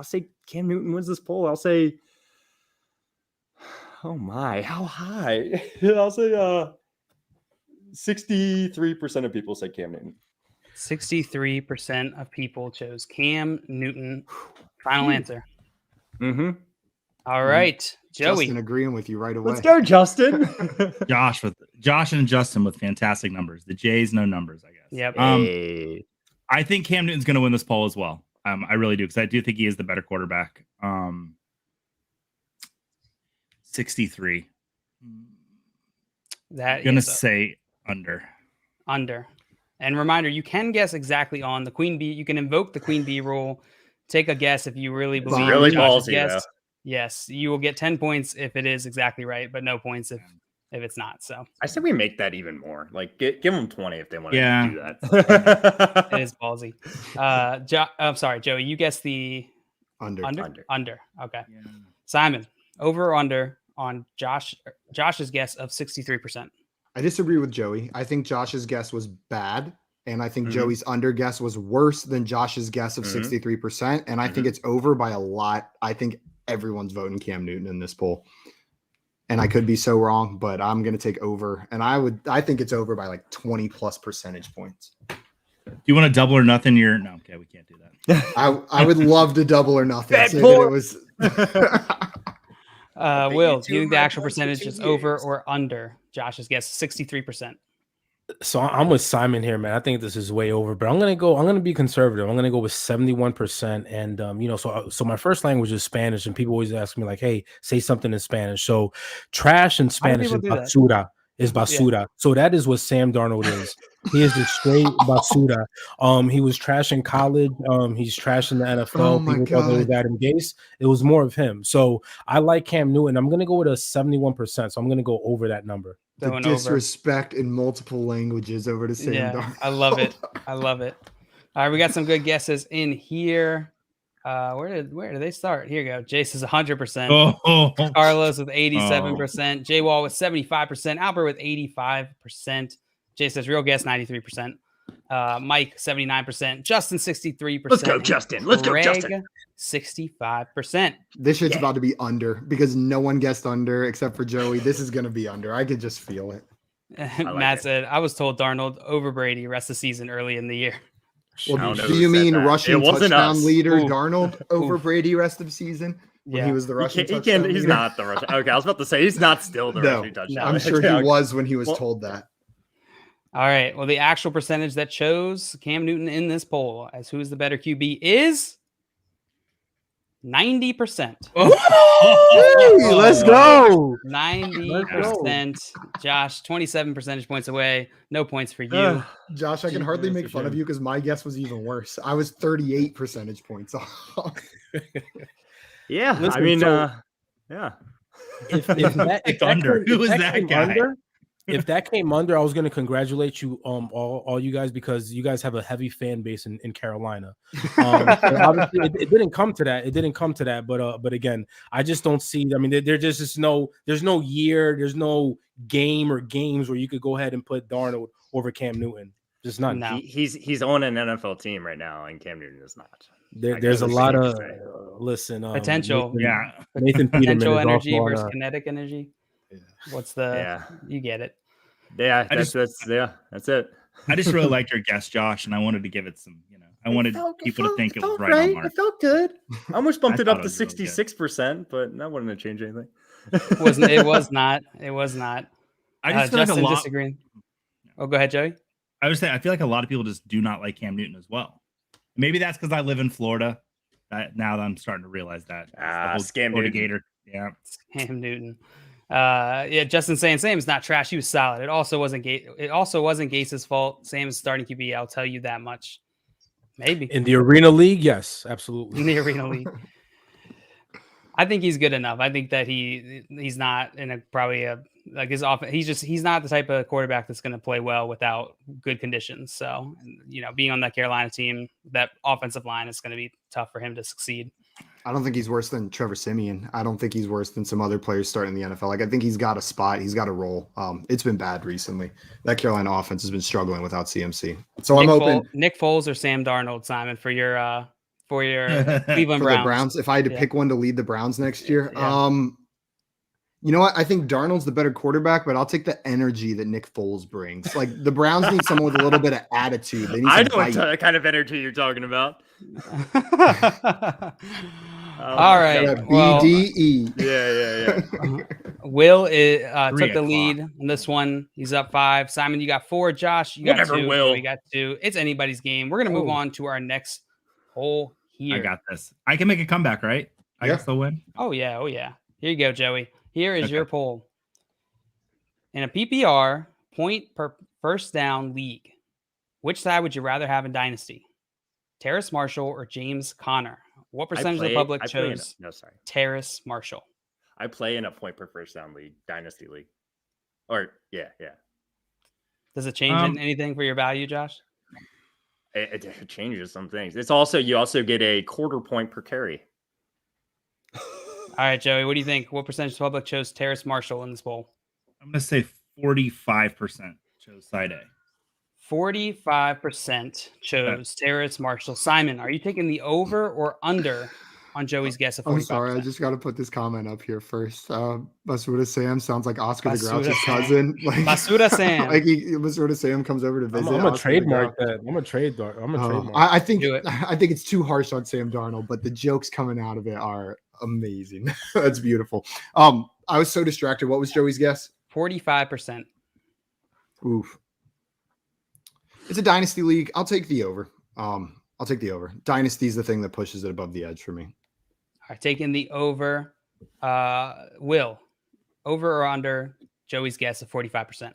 say Cam Newton wins this poll. I'll say, oh my, how high? I'll say 63% of people said Cam Newton. 63% of people chose Cam Newton. Final answer. Mm-hmm. All right, Joey. Justin agreeing with you right away. Let's go, Justin. Josh and Justin with fantastic numbers. The Jays, no numbers, I guess. Yep. Hey. I think Cam Newton's going to win this poll as well. I really do, because I do think he is the better quarterback. 63. That I'm going to is say under. under. And reminder, you can guess exactly on the Queen Bee. You can invoke the Queen Bee rule. Take a guess if you really believe really Josh's ballsy, guess. though. Yes, you will get 10 points if it is exactly right, but no points if it's not. So I say we make that even more. Like, give them 20 if they want to Yeah. do that. it is ballsy. I'm sorry, Joey. You guessed the Under. under. Okay. Simon, over or under on Josh's guess of 63%. I disagree with Joey. I think Josh's guess was bad. And I think Mhm. Joey's under guess was worse than Josh's guess of Mhm. 63%. And I think it's over by a lot. I think everyone's voting Cam Newton in this poll. And I could be so wrong, but I'm going to take over. And I think it's over by like 20 plus percentage points. Do you want to double or nothing? No, okay, we can't do that. I would love to double or nothing. Bad Say that poll. it was Will, do you think the my actual points for percentage 2 is over years. or under Josh's guess? 63%. So I'm with Simon here, man. I think this is way over, but I'm gonna be conservative. I'm gonna go with 71%. And so my first language is Spanish, and people always ask me like, "Hey, say something in Spanish." So trash in Spanish is people do that? basura. Is basura. So that is what Sam Darnold is. He is the straight basura. He was trash in college. He's trash in the NFL. Oh my People thought it was God. Adam Gase. It was more of him. So I like Cam Newton. I'm gonna go with a 71%. So I'm gonna go over that number. the Going over. disrespect in multiple languages over to Sam Yeah, Darnold. I love it. I love it. All right, we got some good guesses in here. Where do they start? Here you go. Jace is 100%. Oh, Carlos with 87%. J Wall with 75%. Albert with 85%. Jay says real guess 93%. Mike 79%. Justin 63%. Let's go, and Justin. Let's go, Greg, Justin. 65%. This shit's Yeah. about to be under because no one guessed under except for Joey. This is going to be under. I could just feel it. like Matt it. said, I was told Darnold over Brady rest of the season early in the year. I Well, don't know do who you said mean that. rushing It wasn't touchdown us. leader Ooh. Darnold over Ooh. Brady rest of season when he was the rushing He touchdown he's leader? not the rushing. Okay, I was about to say he's not still the No, rushing touchdown. no. I'm sure Okay. he was when he was Well- told that. All right. Well, the actual percentage that chose Cam Newton in this poll as who is the better QB is 90%. Hey, let's go. 90%. Josh, 27 percentage points away. No points for you. Ugh. Josh, I can hardly make fun of you because my guess was even worse. I was 38 percentage points off. Yeah, I Listen, mean, so- yeah. If that, Picked under. Who was that came guy? under, if that came under, I was going to congratulate you, all you guys, because you guys have a heavy fan base in Carolina. And obviously, it didn't come to that. It didn't come to that. But again, I just don't see. I mean, there's just there's no year, there's no game or games where you could go ahead and put Darnold over Cam Newton. Just none. No. He's on an NFL team right now, and Cam Newton is not. I There's a guess lot it's of safe to say. listen. Potential. Nathan, yeah. Nathan Peterman Potential is energy also on versus a- kinetic energy. What's the? Yeah, You get it. yeah. I That's it. I just really liked your guess, Josh, and I wanted to give it some. I wanted people to think it was right on mark. It felt good. I almost bumped I it up thought to it was really good. 66%, but that wouldn't have changed anything. It was not. It was not. I just feel like Justin a lot. disagreeing. Oh, go ahead, Joey. I was saying, I feel like a lot of people just do not like Cam Newton as well. Maybe that's because I live in Florida. Now that I'm starting to realize that. The whole Scam Florida Newton. Gator. Yeah. Cam Newton. Yeah, Justin saying Sam is not trash. He was solid. It also wasn't Gase's fault. Sam is starting QB. I'll tell you that much. Maybe in the Arena League. Yes, absolutely. in the Arena League. I think he's good enough. I think that he's not in a probably a like his offense. He's not the type of quarterback that's going to play well without good conditions. So being on that Carolina team, that offensive line is going to be tough for him to succeed. I don't think he's worse than Trevor Siemian. I don't think he's worse than some other players starting in the NFL. Like I think he's got a spot. He's got a role. It's been bad recently. That Carolina offense has been struggling without CMC. So I'm hoping Nick Foles or Sam Darnold, Simon, for your Cleveland for Browns. the Browns. If I had to pick one to lead the Browns next year, Yeah. You know what? I think Darnold's the better quarterback, but I'll take the energy that Nick Foles brings. Like the Browns need someone with a little bit of attitude. They need I some know what bite. kind of energy you're talking about. All right. That Well, BDE. Yeah. Will took 3 the o'clock. lead on this one. He's up 5. Simon, you got 4. Josh, you got Whatever, 2. Will. We got 2. It's anybody's game. We're gonna move on to our next poll here. I got this. I can make a comeback, right? I Yeah. can still win. Oh yeah. Here you go, Joey. Here is Okay. your poll. In a PPR point per first down league, which side would you rather have in Dynasty? Terrace Marshall or James Conner? What percentage of the public chose Terrace Marshall? I play in a point per first down league, dynasty league. Or yeah. Does it change anything for your value, Josh? It changes some things. It's also you also get a quarter point per carry. All right, Joey, what do you think? What percentage of the public chose Terrace Marshall in this poll? I'm gonna say 45% chose side A. 45% chose Terrace Marshall. Simon, are you taking the over or under on Joey's guess of 45%? I'm sorry, I just got to put this comment up here first. Basuda Sam sounds like Oscar the Basuda Grouch's Sam. cousin. Like, Basuda Sam. like Basuda Sam comes over to visit. I'm gonna Oscar the trademark Grouch. that. I'm gonna trademark. I think Do it. I think it's too harsh on Sam Darnold, but the jokes coming out of it are amazing. That's beautiful. I was so distracted. What was Joey's guess? 45%. Oof. It's a dynasty league. I'll take the over. I'll take the over. Dynasty is the thing that pushes it above the edge for me. All right, taking the over. Will, over or under Joey's guess of 45%?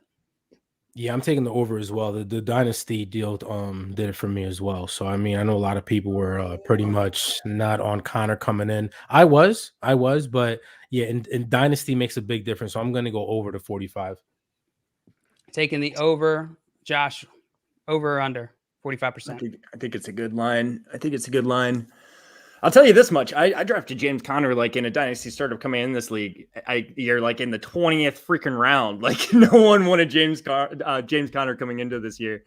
Yeah, I'm taking the over as well. The dynasty deal did it for me as well. So I mean, I know a lot of people were pretty much not on Connor coming in. I was, but yeah, and dynasty makes a big difference. So I'm gonna go over to 45. Taking the over. Josh, over or under 45%? I think it's a good line. I'll tell you this much. I drafted James Conner like in a dynasty startup coming in this league. You're like in the 20th freaking round. Like no one wanted James Conner coming into this year.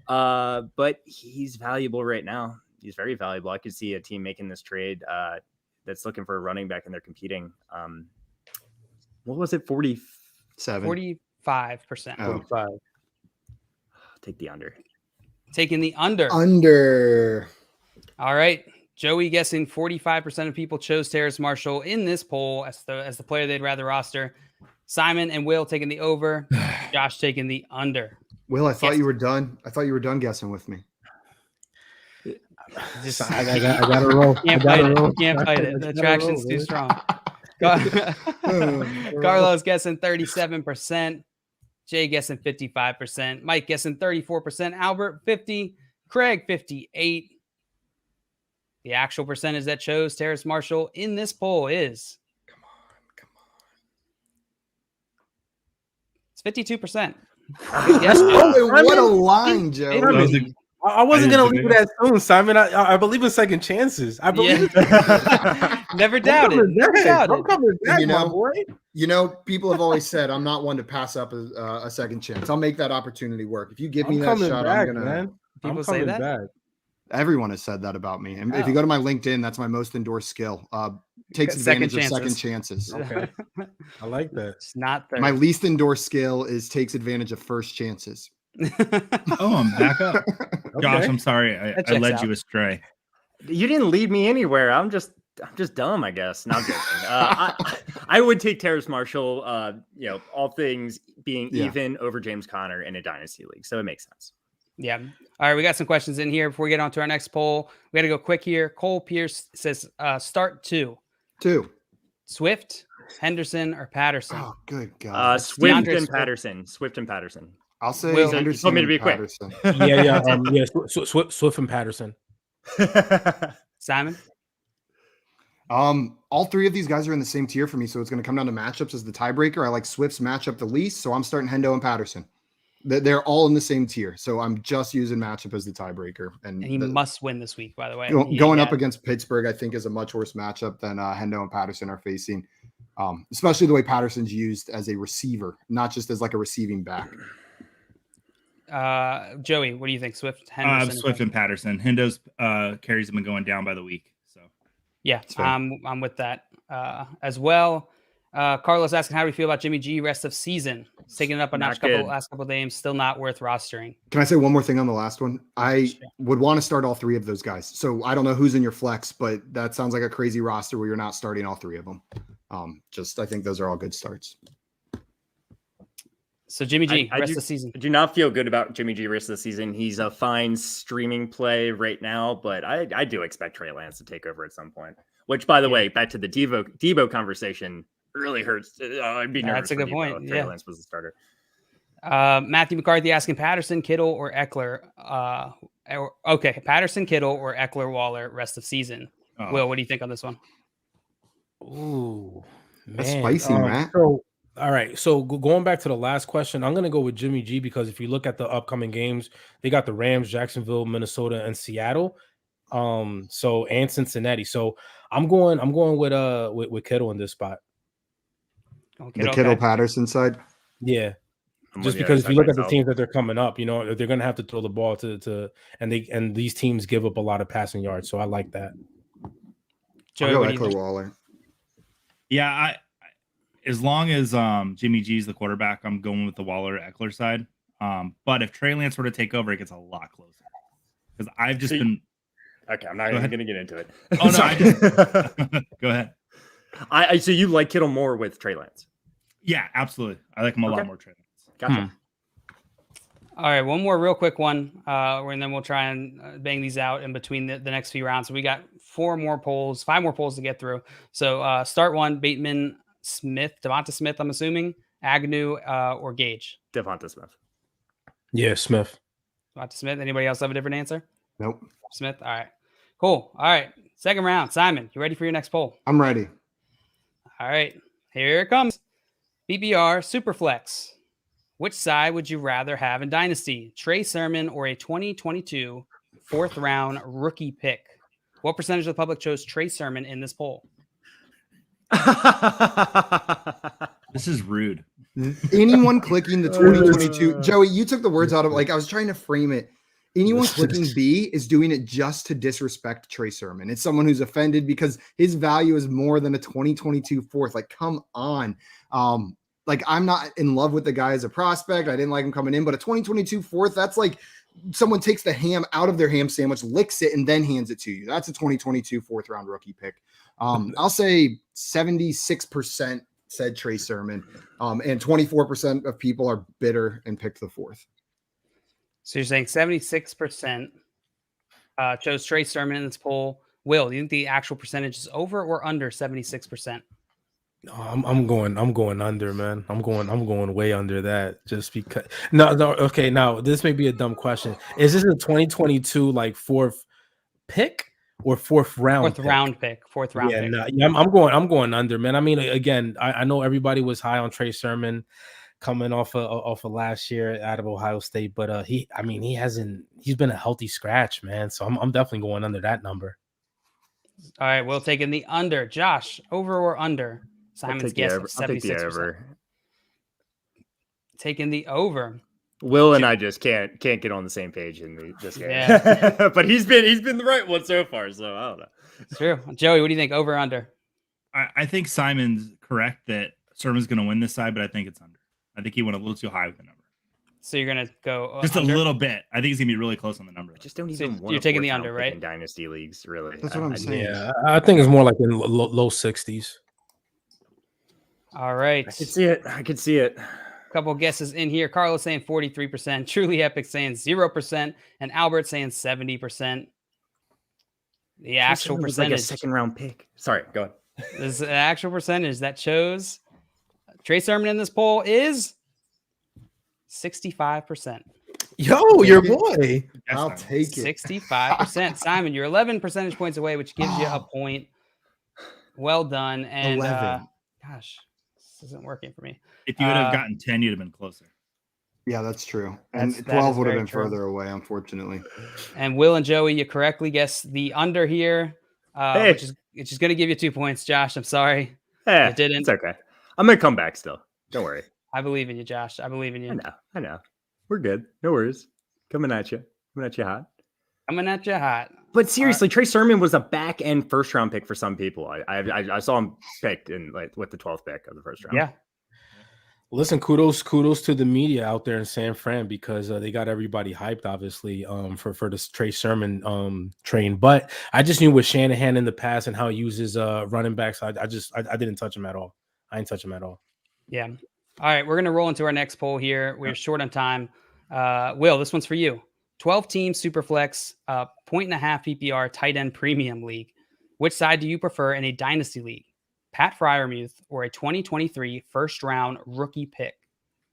But he's valuable right now. He's very valuable. I could see a team making this trade that's looking for a running back and they're competing. What was it? 7. 45%. Oh. 45. Take the under. Taking the under. Under. All right. Joey guessing 45% of people chose Terrace Marshall in this poll as the player they'd rather roster. Simon and Will taking the over. Josh taking the under. Will, I thought Yes. you were done. I thought you were done guessing with me. Just, I gotta roll. Can't fight it. Can't fight it. The attraction's too strong. Carlos guessing 37%. Jay guessing 55%. Mike guessing 34%. Albert 50%. Craig 58%. The actual percentage that chose Terrace Marshall in this poll is. Come on. It's 52%. Oh, what a line, Joe. It was I wasn't I gonna didn't leave it that soon, Simon. I believe in second chances. I believe. Never I'm doubted. coming Never back. doubted. I'm coming back, You know, my boy. You know, people have always said I'm not one to pass up a second chance. I'll make that opportunity work. If you give me I'm that coming shot, back, I'm gonna. man. People I'm say coming that? back. Everyone has said that about me. And if you Oh. go to my LinkedIn, that's my most endorsed skill. Takes Second advantage of second chances. Okay. I like that. It's not there. My least endorsed skill is takes advantage of first chances. Oh, I'm back up. Josh, Okay. I'm sorry. That I checks led out. you astray. You didn't lead me anywhere. I'm just dumb, I guess. Not joking. I would take Terrace Marshall. All things being Yeah. even over James Conner in a dynasty league, so it makes sense. Yeah. All right. We got some questions in here before we get on to our next poll. We got to go quick here. Cole Pierce says, start 2. 2. Swift, Henderson, or Patterson? Oh, good God. Swift DeAndre and Swift. Patterson. Swift and Patterson. I'll say Will, you Henderson told me to and be quick. Patterson. Yeah. Swift and Patterson. Simon? All three of these guys are in the same tier for me, so it's going to come down to matchups as the tiebreaker. I like Swift's matchup the least, so I'm starting Hendo and Patterson. They're all in the same tier, so I'm just using matchup as the tiebreaker. And he must win this week, by the way. Going up against Pittsburgh, I think, is a much worse matchup than Hendo and Patterson are facing, especially the way Patterson's used as a receiver, not just as like a receiving back. Joey, what do you think? Swift, Swift and Patterson. Hendo's carries have been going down by the week. So yeah, I'm with that as well. Carlos asking, how do we feel about Jimmy G rest of season? He's taking it up a notch last couple of games, still not worth rostering. Can I say one more thing on the last one? I would want to start all three of those guys. So I don't know who's in your flex, but that sounds like a crazy roster where you're not starting all three of them. I think those are all good starts. So Jimmy G, rest of the season. I do not feel good about Jimmy G rest of the season. He's a fine streaming play right now, but I do expect Trey Lance to take over at some point. Which, by the way, back to the Debo conversation, really hurts. I'd be nervous. That's a good point. If Trey Lance was the starter. Matthew McCarthy asking Patterson, Kittle, or Eckler. Okay, Patterson, Kittle, or Eckler, Waller rest of season. Will, what do you think on this one? Ooh, man. That's spicy, Matt. All right. So going back to the last question, I'm going to go with Jimmy G because if you look at the upcoming games, they got the Rams, Jacksonville, Minnesota, and Seattle. And Cincinnati. So I'm going with Kittle in this spot. The Kittle Patterson side. Yeah. Just because if you look at the teams that they're coming up, you know, they're going to have to throw the ball and these teams give up a lot of passing yards. So I like that. Joey, Eckler Waller. Yeah, as long as Jimmy G's the quarterback, I'm going with the Waller Eckler side. But if Trey Lance were to take over, it gets a lot closer. Because I've just been okay. I'm not even going to get into it. Oh no, go ahead. So you like Kittle more with Trey Lance? Yeah, absolutely. I like him a lot more. Trey Lance. Gotcha. All right, one more real quick one, and then we'll try and bang these out in between the next few rounds. So we got 5 more polls to get through. So start one: Bateman, Smith, Devonta Smith. I'm assuming Agnew or Gage. Devonta Smith. Yeah, Smith. Devonta Smith. Anybody else have a different answer? Nope. Smith. All right. Cool. All right. Second round. Simon, you ready for your next poll? I'm ready. All right. Here it comes. PPR Superflex. Which side would you rather have in Dynasty? Trey Sermon or a 2022 4th round rookie pick? What percentage of the public chose Trey Sermon in this poll? This is rude. Anyone clicking the 2022, Joey, you took the words out of I was trying to frame it. Anyone clicking B is doing it just to disrespect Trey Sermon. It's someone who's offended because his value is more than a 2022 4th. Like, come on. I'm not in love with the guy as a prospect. I didn't like him coming in, but a 2022 4th, that's like someone takes the ham out of their ham sandwich, licks it, and then hands it to you. That's a 2022 4th round rookie pick. I'll say 76% said Trey Sermon, and 24% of people are bitter and picked the 4th. So you're saying 76% chose Trey Sermon in this poll. Will, do you think the actual percentage is over or under 76%? I'm going under, man. I'm going way under that just because. No. Okay, now this may be a dumb question. Is this a 2022 4th pick or 4th round? Fourth round pick. Yeah, I'm going under, man. I mean, again, I know everybody was high on Trey Sermon coming off of last year out of Ohio State, but he's been a healthy scratch, man. So I'm definitely going under that number. All right, we'll take in the under. Josh, over or under? Simon's guess 76%. Taking the over. Will and I just can't get on the same page in this game. Yeah. But he's been the right one so far, so I don't know. It's true. Joey, what do you think? Over or under? I think Simon's correct that Sermon's going to win this side, but I think it's under. I think he went a little too high with the number. So you're going to go just under? A little bit. I think he's going to be really close on the number. I just don't even want. You're taking the under, right? In dynasty leagues, really. That's what I'm saying. Yeah, I think it's more like in low 60s. All right. I could see it. A couple guesses in here. Carlos saying 43%, Truly Epic saying 0%, and Albert saying 70%. The actual percentage. Like a second round pick. Sorry, go ahead. This is an actual percentage that chose Trey Sermon in this poll is 65%. Yo, your boy. I'll take it. 65%. Simon, you're 11 percentage points away, which gives you a point. Well done. And 11. gosh, this isn't working for me. If you would have Uh, gotten 10, you'd have been closer. Yeah, that's true. And That 12 is would have very been true. further away, unfortunately. And Will and Joey, you correctly guessed the under here, Hey. which is going to give you 2 points. Josh, I'm sorry. Yeah, You didn't. It's okay. I'm gonna come back still. Don't worry. I believe in you, Josh. I believe in I you. know. I know. We're good. No worries. Coming at you. Coming at you hot. Coming at you hot. But seriously, Trey Sermon was a back end first round pick for some people. I saw him picked in like with the 12th pick of the first round. Yeah. Listen, kudos to the media out there in San Fran because they got everybody hyped, obviously, for this Trey Sermon train. But I just knew with Shanahan in the past and how he uses running backs. I didn't touch him at all. I didn't touch him at all. Yeah. All right. We're going to roll into our next poll here. We're short on time. Will, this one's for you. 12 team Superflex, 1.5 PPR tight end premium league. Which side do you prefer in a dynasty league? Pat Fryermuth or a 2023 first round rookie pick?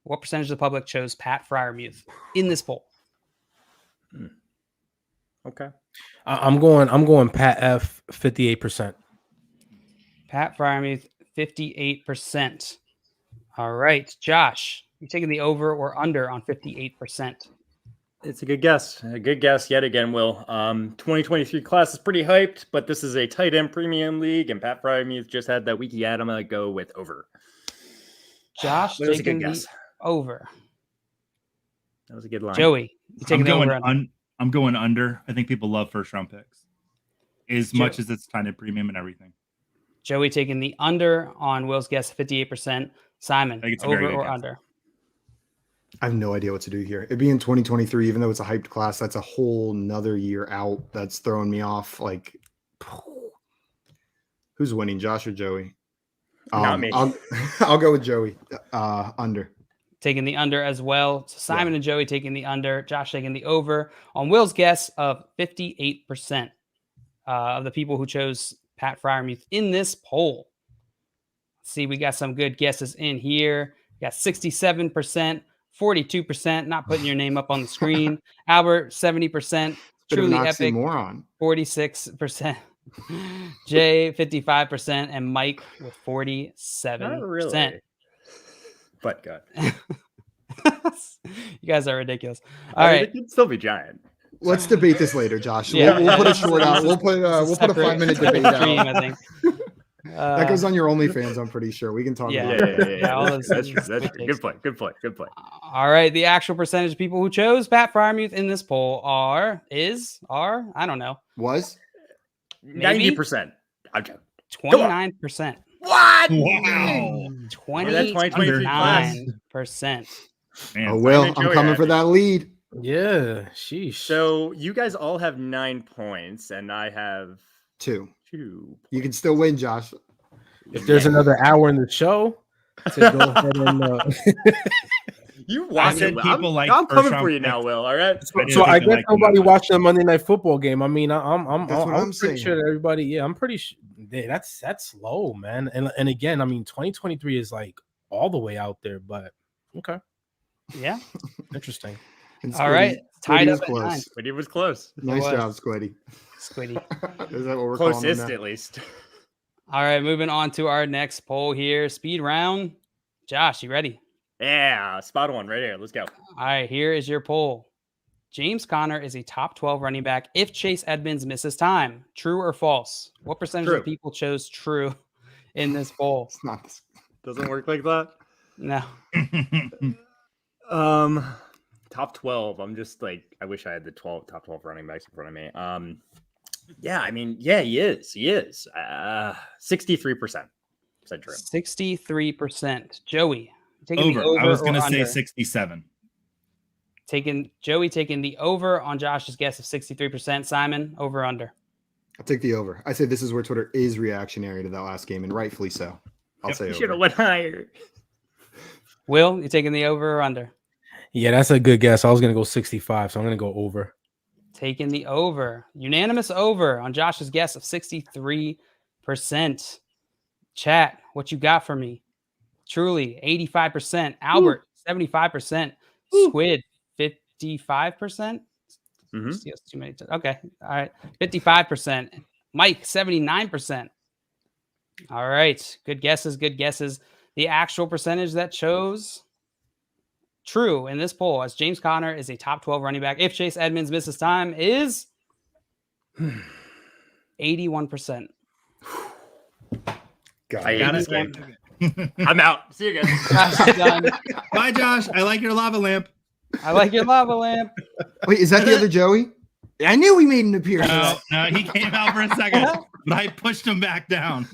What percentage of the public chose Pat Fryermuth in this poll? Okay. I'm going Pat F 58%. Pat Fryermuth, 58%. All right. Josh, you taking the over or under on 58%? It's a good guess. A good guess yet again, Will. 2023 class is pretty hyped, but this is a tight end premium league, and Pat Fryermuth just had that week. I'm gonna go with over. Josh That was a good taking the guess. over. That was a good line. Joey, you taking the over? I'm going under. I think people love first round picks as much as it's tight end premium and everything. Joey taking the under on Will's guess, 58%. Simon, I think it's a very over good or guess. under? I have no idea what to do here. It'd be in 2023, even though it's a hyped class. That's a whole nother year out. That's throwing me off. Like, who's winning, Josh or Joey? Not me. I'll go with Joey. Under. Taking the under as well. So Simon and Joey taking the under. Josh taking the over on Will's guess of 58% of the people who chose Pat Fryermuth in this poll. Let's see, we got some good guesses in here. We got 67%. 42%, not putting your name up on the screen. Albert, 70%. Bit of an Truly epic, oxymoron. 46%. Jay, 55%. And Mike with 47%. Not really. But God. You guys are ridiculous. All All right. right. It could still be giant. Let's debate this later, Josh. Yeah. We'll put a short out. We'll put a 5-minute debate stream, out. I think. That goes on your OnlyFans, I'm pretty sure. We can talk Yeah. about it. Yeah, all those That's true. things. That's true. Good point. Good point. Good point. All right. The actual percentage of people who chose Pat Fryermuth in this poll are, I don't know, Was? 90%. I'm joking. 29%. What? Wow. 29%. Man, Oh, Will, Simon I'm Joey coming for had that lead. Yeah, sheesh. So you guys all have 9 points, and I have 2. 2. You can still win, Josh. If there's another hour in the show, to go ahead and You I watch said it. people like I'm first coming round for you now, picks. Will. All right. so I guess like nobody that. watched the Monday Night Football game. I mean, I'm That's what I'm pretty saying. sure that everybody. Yeah, I'm pretty sure that's low, man. And again, I mean, 2023 is like all the way out there, but okay, Yeah. interesting. And All right. Tied Squiddy up is at 9. close. But it was close. Nice was. job, Squiddy. Squiddy. Is that what we're calling him Closest, now? at least. All right. Moving on to our next poll here. Speed round. Josh, you ready? Yeah, spot on right here. Let's go. All right. Here is your poll. James Conner is a top 12 running back if Chase Edmonds misses time. True or false? What percentage True. of people chose true in this poll? It's not this. Doesn't work like that. No. Top 12. I'm just like, I wish I had the top 12 running backs in front of me. Yeah, I mean, yeah, he is. 63% said true. 63%. Joey, taking Over. the over I was or going to say under? 67. Joey taking the over on Josh's guess of 63%. Simon, over or under? I'll take the over. I say this is where Twitter is reactionary to that last game, and rightfully so. I'll say You should have over. went higher. Will, you taking the over or under? Yeah, that's a good guess. I was gonna go 65, so I'm gonna go over. Taking the over. Unanimous over on Josh's guess of 63%. Chat, what you got for me? Truly, 85%. Albert, 75%. Squid, 55%. Mhm. See, that's too many. Okay. All right. 55%. Mike, 79%. All right. Good guesses. Good guesses. The actual percentage that chose true in this poll as James Conner is a top 12 running back if Chase Edmonds misses time is 81%. God, I hate Got this it. game. I'm out. See you guys. Josh is done. Bye, Josh. I like your lava lamp. I like your lava lamp. Wait, is that the other Joey? I knew he made an appearance. No, he came out for a second, but I pushed him back down.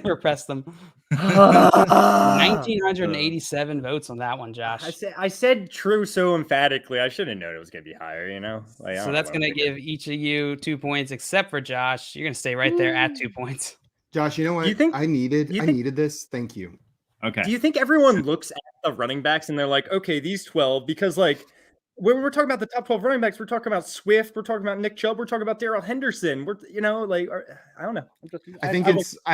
Repress them. 1,987 votes on that one, Josh. I said true so emphatically. I should have known it was going to be higher, you know? Like, I So don't that's know. going to give each of you 2 points, except for Josh. You're going to stay right there at 2 points. Josh, you know what? You think- I needed you think- needed this. Thank you. Okay. Do you think everyone looks at the running backs and they're like, okay, these 12, because like when we're talking about the top 12 running backs, we're talking about Swift, we're talking about Nick Chubb, we're talking about Darrell Henderson. We're, you know, like, I don't know. I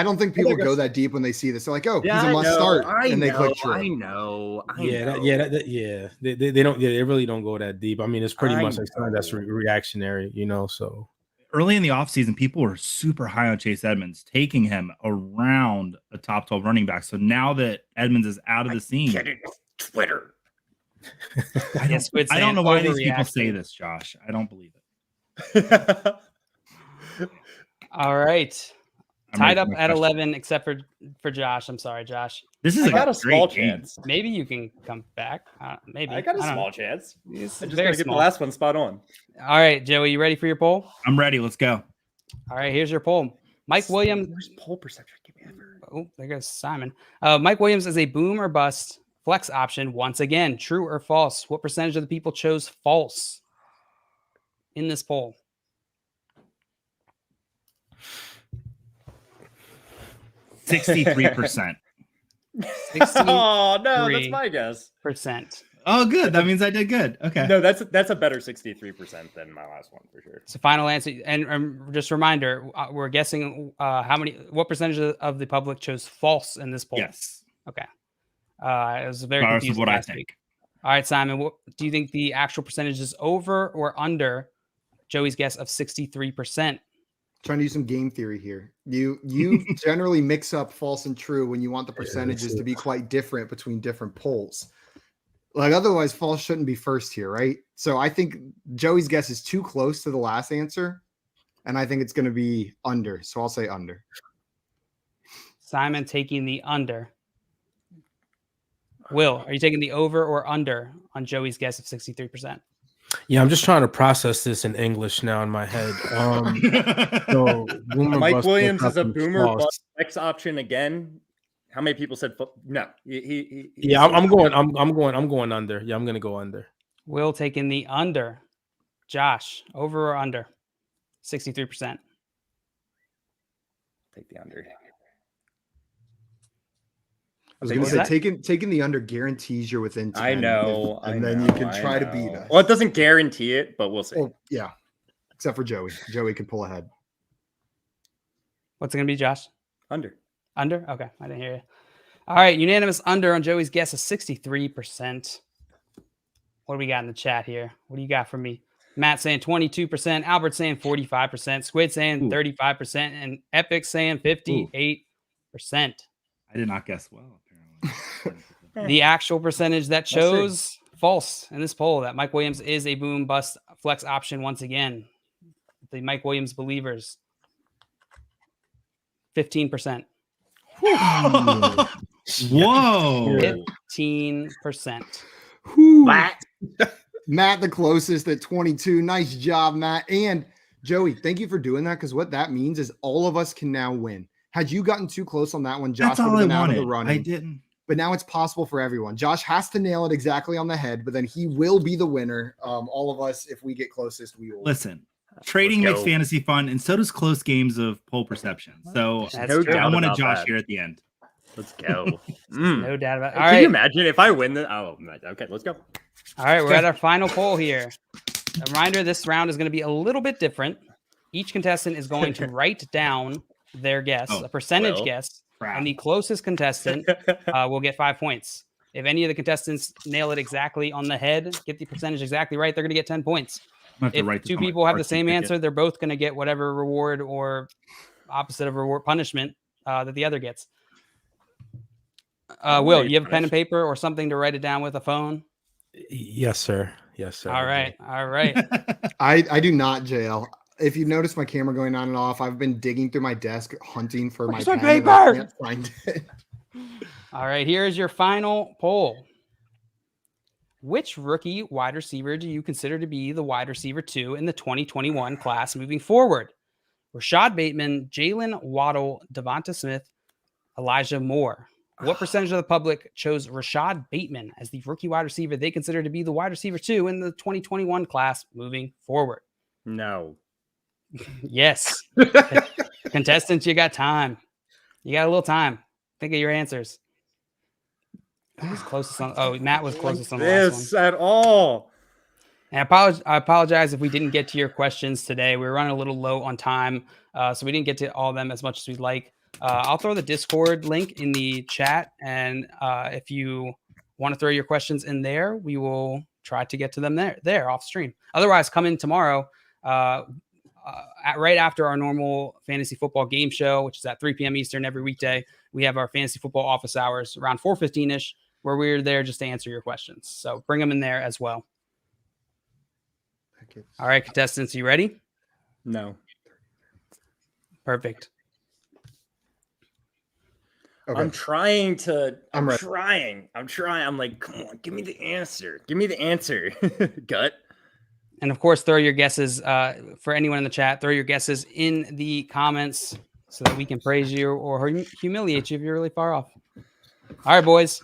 don't think people go that deep when they see this. They're like, oh, Yeah, he's a I must know, start. I And they know, click true. I know. Yeah. They don't. Yeah, they really don't go that deep. I mean, it's pretty I much like something that's know. reactionary, you know. So Early in the offseason, people were super high on Chase Edmonds, taking him around a top 12 running back. So now that Edmonds is out of the scene, Get it, Twitter. I don't know why these people say this, Josh. I don't believe it. All right. I'm Tied ready up for my at question. 11, except for Josh. I'm sorry, Josh. This is I got a great small game. chance. Maybe you can come back. Maybe. I got a don't know. small chance. It's I just very gotta get small. the last one spot on. All right, Joey, you ready for your poll? I'm ready. Let's go. All right, here's your poll. Mike Williams. Where's poll perception? Give me ever. Oh, there goes Simon. Mike Williams is a boom or bust flex option. Once again, true or false? What percentage of the people chose false in this poll? 63%. 63%. Oh no, that's my guess. Oh, good. That means I did good. Okay. No, that's a better 63% than my last one for sure. It's a final answer. And just a reminder, we're guessing what percentage of the public chose false in this poll? Yes. Okay. It was very Regardless of confusing what I last think. week. All right, Simon, what do you think the actual percentage is over or under Joey's guess of 63%? Trying to use some game theory here. You generally mix up false and true when you want the percentages to be quite different between different polls. Like otherwise, false shouldn't be first here, right? So I think Joey's guess is too close to the last answer, and I think it's going to be under. So I'll say under. Simon taking the under. Will, are you taking the over or under on Joey's guess of 63%? yeah, I'm just trying to process this in English now in my head. So boomer Mike bust Williams flex is a option boomer false. bust X option again. How many people said no? Yeah, I'm going under. Yeah, I'm gonna go under. Will taking the under. Josh, over or under? 63%. Take the under. I was going to What say was that? taking the under guarantees you're within 10. I know, and I then know, you can I try to know. beat us. Well, it doesn't guarantee it, but we'll see. Oh, yeah, except for Joey. Joey can pull ahead. What's it going to be, Josh? Under. Under? Okay, I didn't hear you. All right, unanimous under on Joey's guess of 63%. What do we got in the chat here? What do you got for me? Matt saying 22%, Albert saying 45%, Squid saying Ooh. 35%, and Epic saying 58%. I did not guess well, apparently. The actual percentage that see. chose false in this poll that Mike Williams is a boom bust flex option once again. The Mike Williams believers. 15%. Whoa. 15%. Whew. Matt, the closest at 22. Nice job, Matt. And Joey, thank you for doing that because what that means is all of us can now win. Had you gotten too close on that one, Josh That's would all have I been out of the wanted. running. I didn't. But now it's possible for everyone. Josh has to nail it exactly on the head, but then he will be the winner. All of us, if we get closest, we will. Listen, trading Let's makes go. fantasy fun, and so does close games of poll perception. So That's no true. doubt I wanted about Josh that. here at the end. Let's go. No doubt about it. All Can you right. imagine if I win the? Oh, okay, let's go. All right, we're at our final poll here. A reminder, this round is going to be a little bit different. Each contestant is going to write down their guess, Oh, a percentage well. guess, Crap. and the closest contestant will get 5 points. If any of the contestants nail it exactly on the head, get the percentage exactly right, they're going to get 10 points. I'm gonna have to If write this two on my people have the varsity same ticket. answer, they're both going to get whatever reward or opposite of reward punishment that the other gets. Oh, Will, you're you have a pen and punished. paper or something to write it down with a phone? Yes, sir. Yes, sir. All right. All right. I do not, JL. If you notice my camera going on and off, I've been digging through my desk hunting for Where's my my pen, and I paper? can't find it. All right. Here's your final poll. Which rookie wide receiver do you consider to be the wide receiver 2 in the 2021 class moving forward? Rashad Bateman, Jalen Waddle, Devonta Smith, Elijah Moore. What percentage of the public chose Rashad Bateman as the rookie wide receiver they consider to be the wide receiver 2 in the 2021 class moving forward? No. Yes. Contestants, you got time. You got a little time. Think of your answers. Who's closest on? Oh, Matt was closest on the last one. This at all. And I apologize if we didn't get to your questions today. We were running a little low on time, so we didn't get to all of them as much as we'd like. I'll throw the Discord link in the chat, and if you want to throw your questions in there, we will try to get to them there off stream. Otherwise, come in tomorrow right after our normal fantasy football game show, which is at 3 p.m. Eastern every weekday. We have our fantasy football office hours around 4:15ish, where we're there just to answer your questions. So bring them in there as well. All right, contestants, you ready? No. Perfect. Okay. I'm trying to. I'm ready. I'm trying. I'm like, come on, give me the answer. Give me the answer. Gut. And of course, throw your guesses for anyone in the chat. Throw your guesses in the comments so that we can praise you or humiliate you if you're really far off. All right, boys.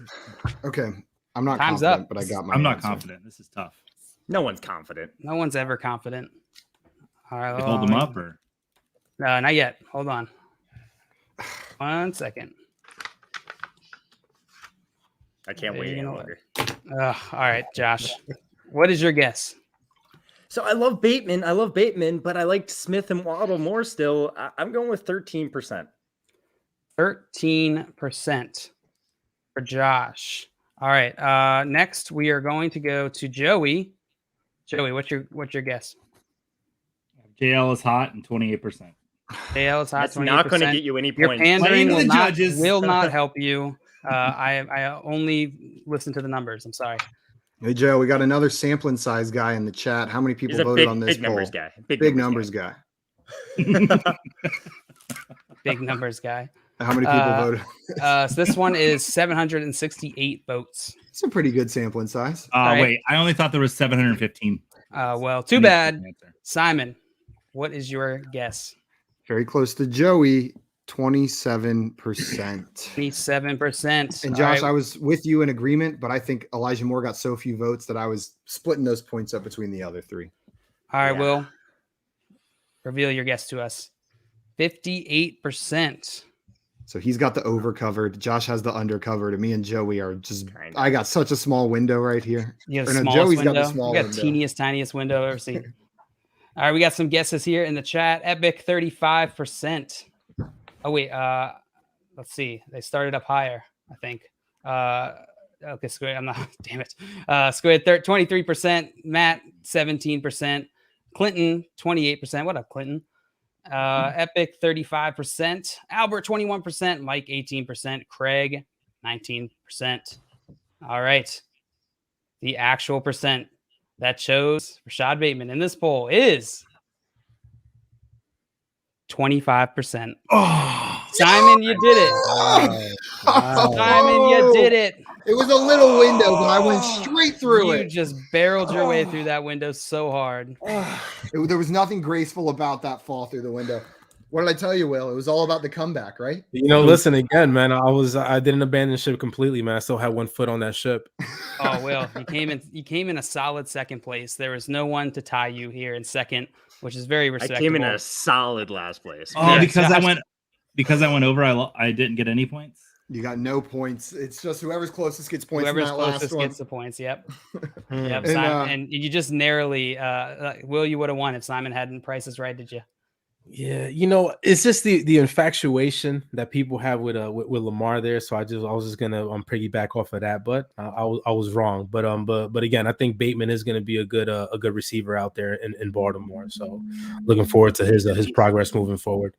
Okay. I'm not Time's confident, up. but I got my I'm not answer. confident. This is tough. No one's confident. No one's ever confident. All right. Like, hold them up or No, not yet. Hold on. 1 second. I can't wait any longer. All right, Josh. What is your guess? So I love Bateman, but I liked Smith and Waddle more still. I'm going with 13%. 13% for Josh. All right. Next, we are going to go to Joey. Joey, what's your guess? JL is hot and 28%. JL is hot. That's not going to 28%. get you any Your points. pandering Playing to will the not, judges. will not help you. I only listen to the numbers. I'm sorry. Hey, Joe, we got another sampling size guy in the chat. How many people He's a voted big, on this big numbers poll? guy. Big numbers guy. Big numbers guy. How many people voted? So this one is 768 votes. It's a pretty good sampling size. right. Wait, I only thought there was 715. Well, too bad. Simon, what is your guess? Very close to Joey, 27%. 27%. And Josh, I was with you in agreement, but I think Elijah Moore got so few votes that I was splitting those points up between the other three. All right, Yeah. Will, reveal your guess to us. 58%. So he's got the over covered. Josh has the under covered. And me and Joey are just, Kinda. I got such a small window right here. You have Or the no, smallest Joey's got window. the small You got window. teeniest, tiniest window I've ever seen. All right, we got some guesses here in the chat. Epic 35%. Oh wait, let's see. They started up higher, I think. Okay, Squid. I'm not. Damn it. Squid 23%. Matt 17%. Clinton 28%. What up, Clinton? Epic 35%. Albert 21%. Mike 18%. Craig 19%. All right. The actual percent that chose Rashad Bateman in this poll is 25%. Oh, Simon, you did it. Simon, you did it. It was a little window, but I went straight through You it. just barreled your way through that window so hard. There was nothing graceful about that fall through the window. What did I tell you, Will? It was all about the comeback, right? You know, listen again, man. I didn't abandon ship completely, man. I still had one foot on that ship. Oh, Will, you came in a solid second place. There was no one to tie you here in second, which is very I respectable. came in a solid last place. oh, Yeah, because Josh- I went over. I didn't get any points. You got no points. It's just whoever's closest gets points. Whoever's in that closest last one. gets the points. Yep. Hmm. Yep. And, Simon, and you just narrowly, Will, you would have won if Simon hadn't prices right, did you? Yeah, you know, it's just the infatuation that people have with Lamar there. So I was just gonna piggyback off of that, but I was wrong. But again, I think Bateman is gonna be a good receiver out there in Baltimore. So looking forward to his progress moving forward.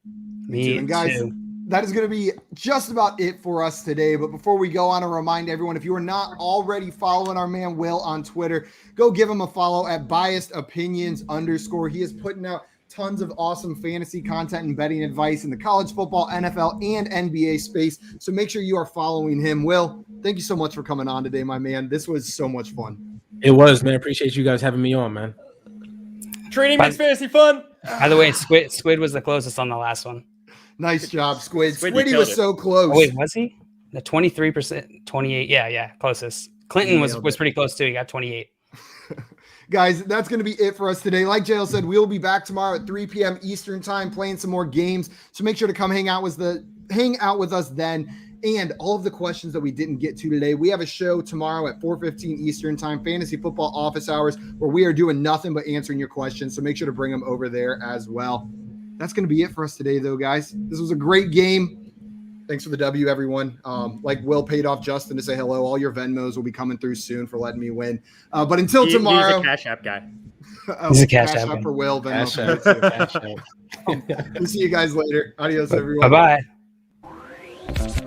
Me And guys, too. that is going to be just about it for us today. But before we go on, I remind everyone, if you are not already following our man Will on Twitter, go give him a follow at biasedopinions_. He is putting out tons of awesome fantasy content and betting advice in the college football, NFL, and NBA space. So make sure you are following him. Will, thank you so much for coming on today, my man. This was so much fun. It was, man. Appreciate you guys having me on, man. Trading makes fantasy fun. By the way, Squid was the closest on the last one. Nice job, Squid. Squid, you Squiddy killed was it. so close. Oh, wait, was he? The 23%, 28. Yeah, closest. Clinton was Nailed it. pretty close too. He got 28. Guys, that's going to be it for us today. Like JL said, we'll be back tomorrow at 3 p.m. Eastern time playing some more games. So make sure to come hang out with us then. And all of the questions that we didn't get to today, we have a show tomorrow at 4:15 Eastern time, Fantasy Football Office Hours, where we are doing nothing but answering your questions. So make sure to bring them over there as well. That's going to be it for us today, though, guys. This was a great game. Thanks for the W, everyone. Like Will paid off Justin to say hello. All your Venmos will be coming through soon for letting me win. But until tomorrow, He's a Cash App guy. He's a Cash App guy. for Will. Venmo Cash for out. me too. Cash out. We'll see you guys later. Adios, everyone. Bye bye.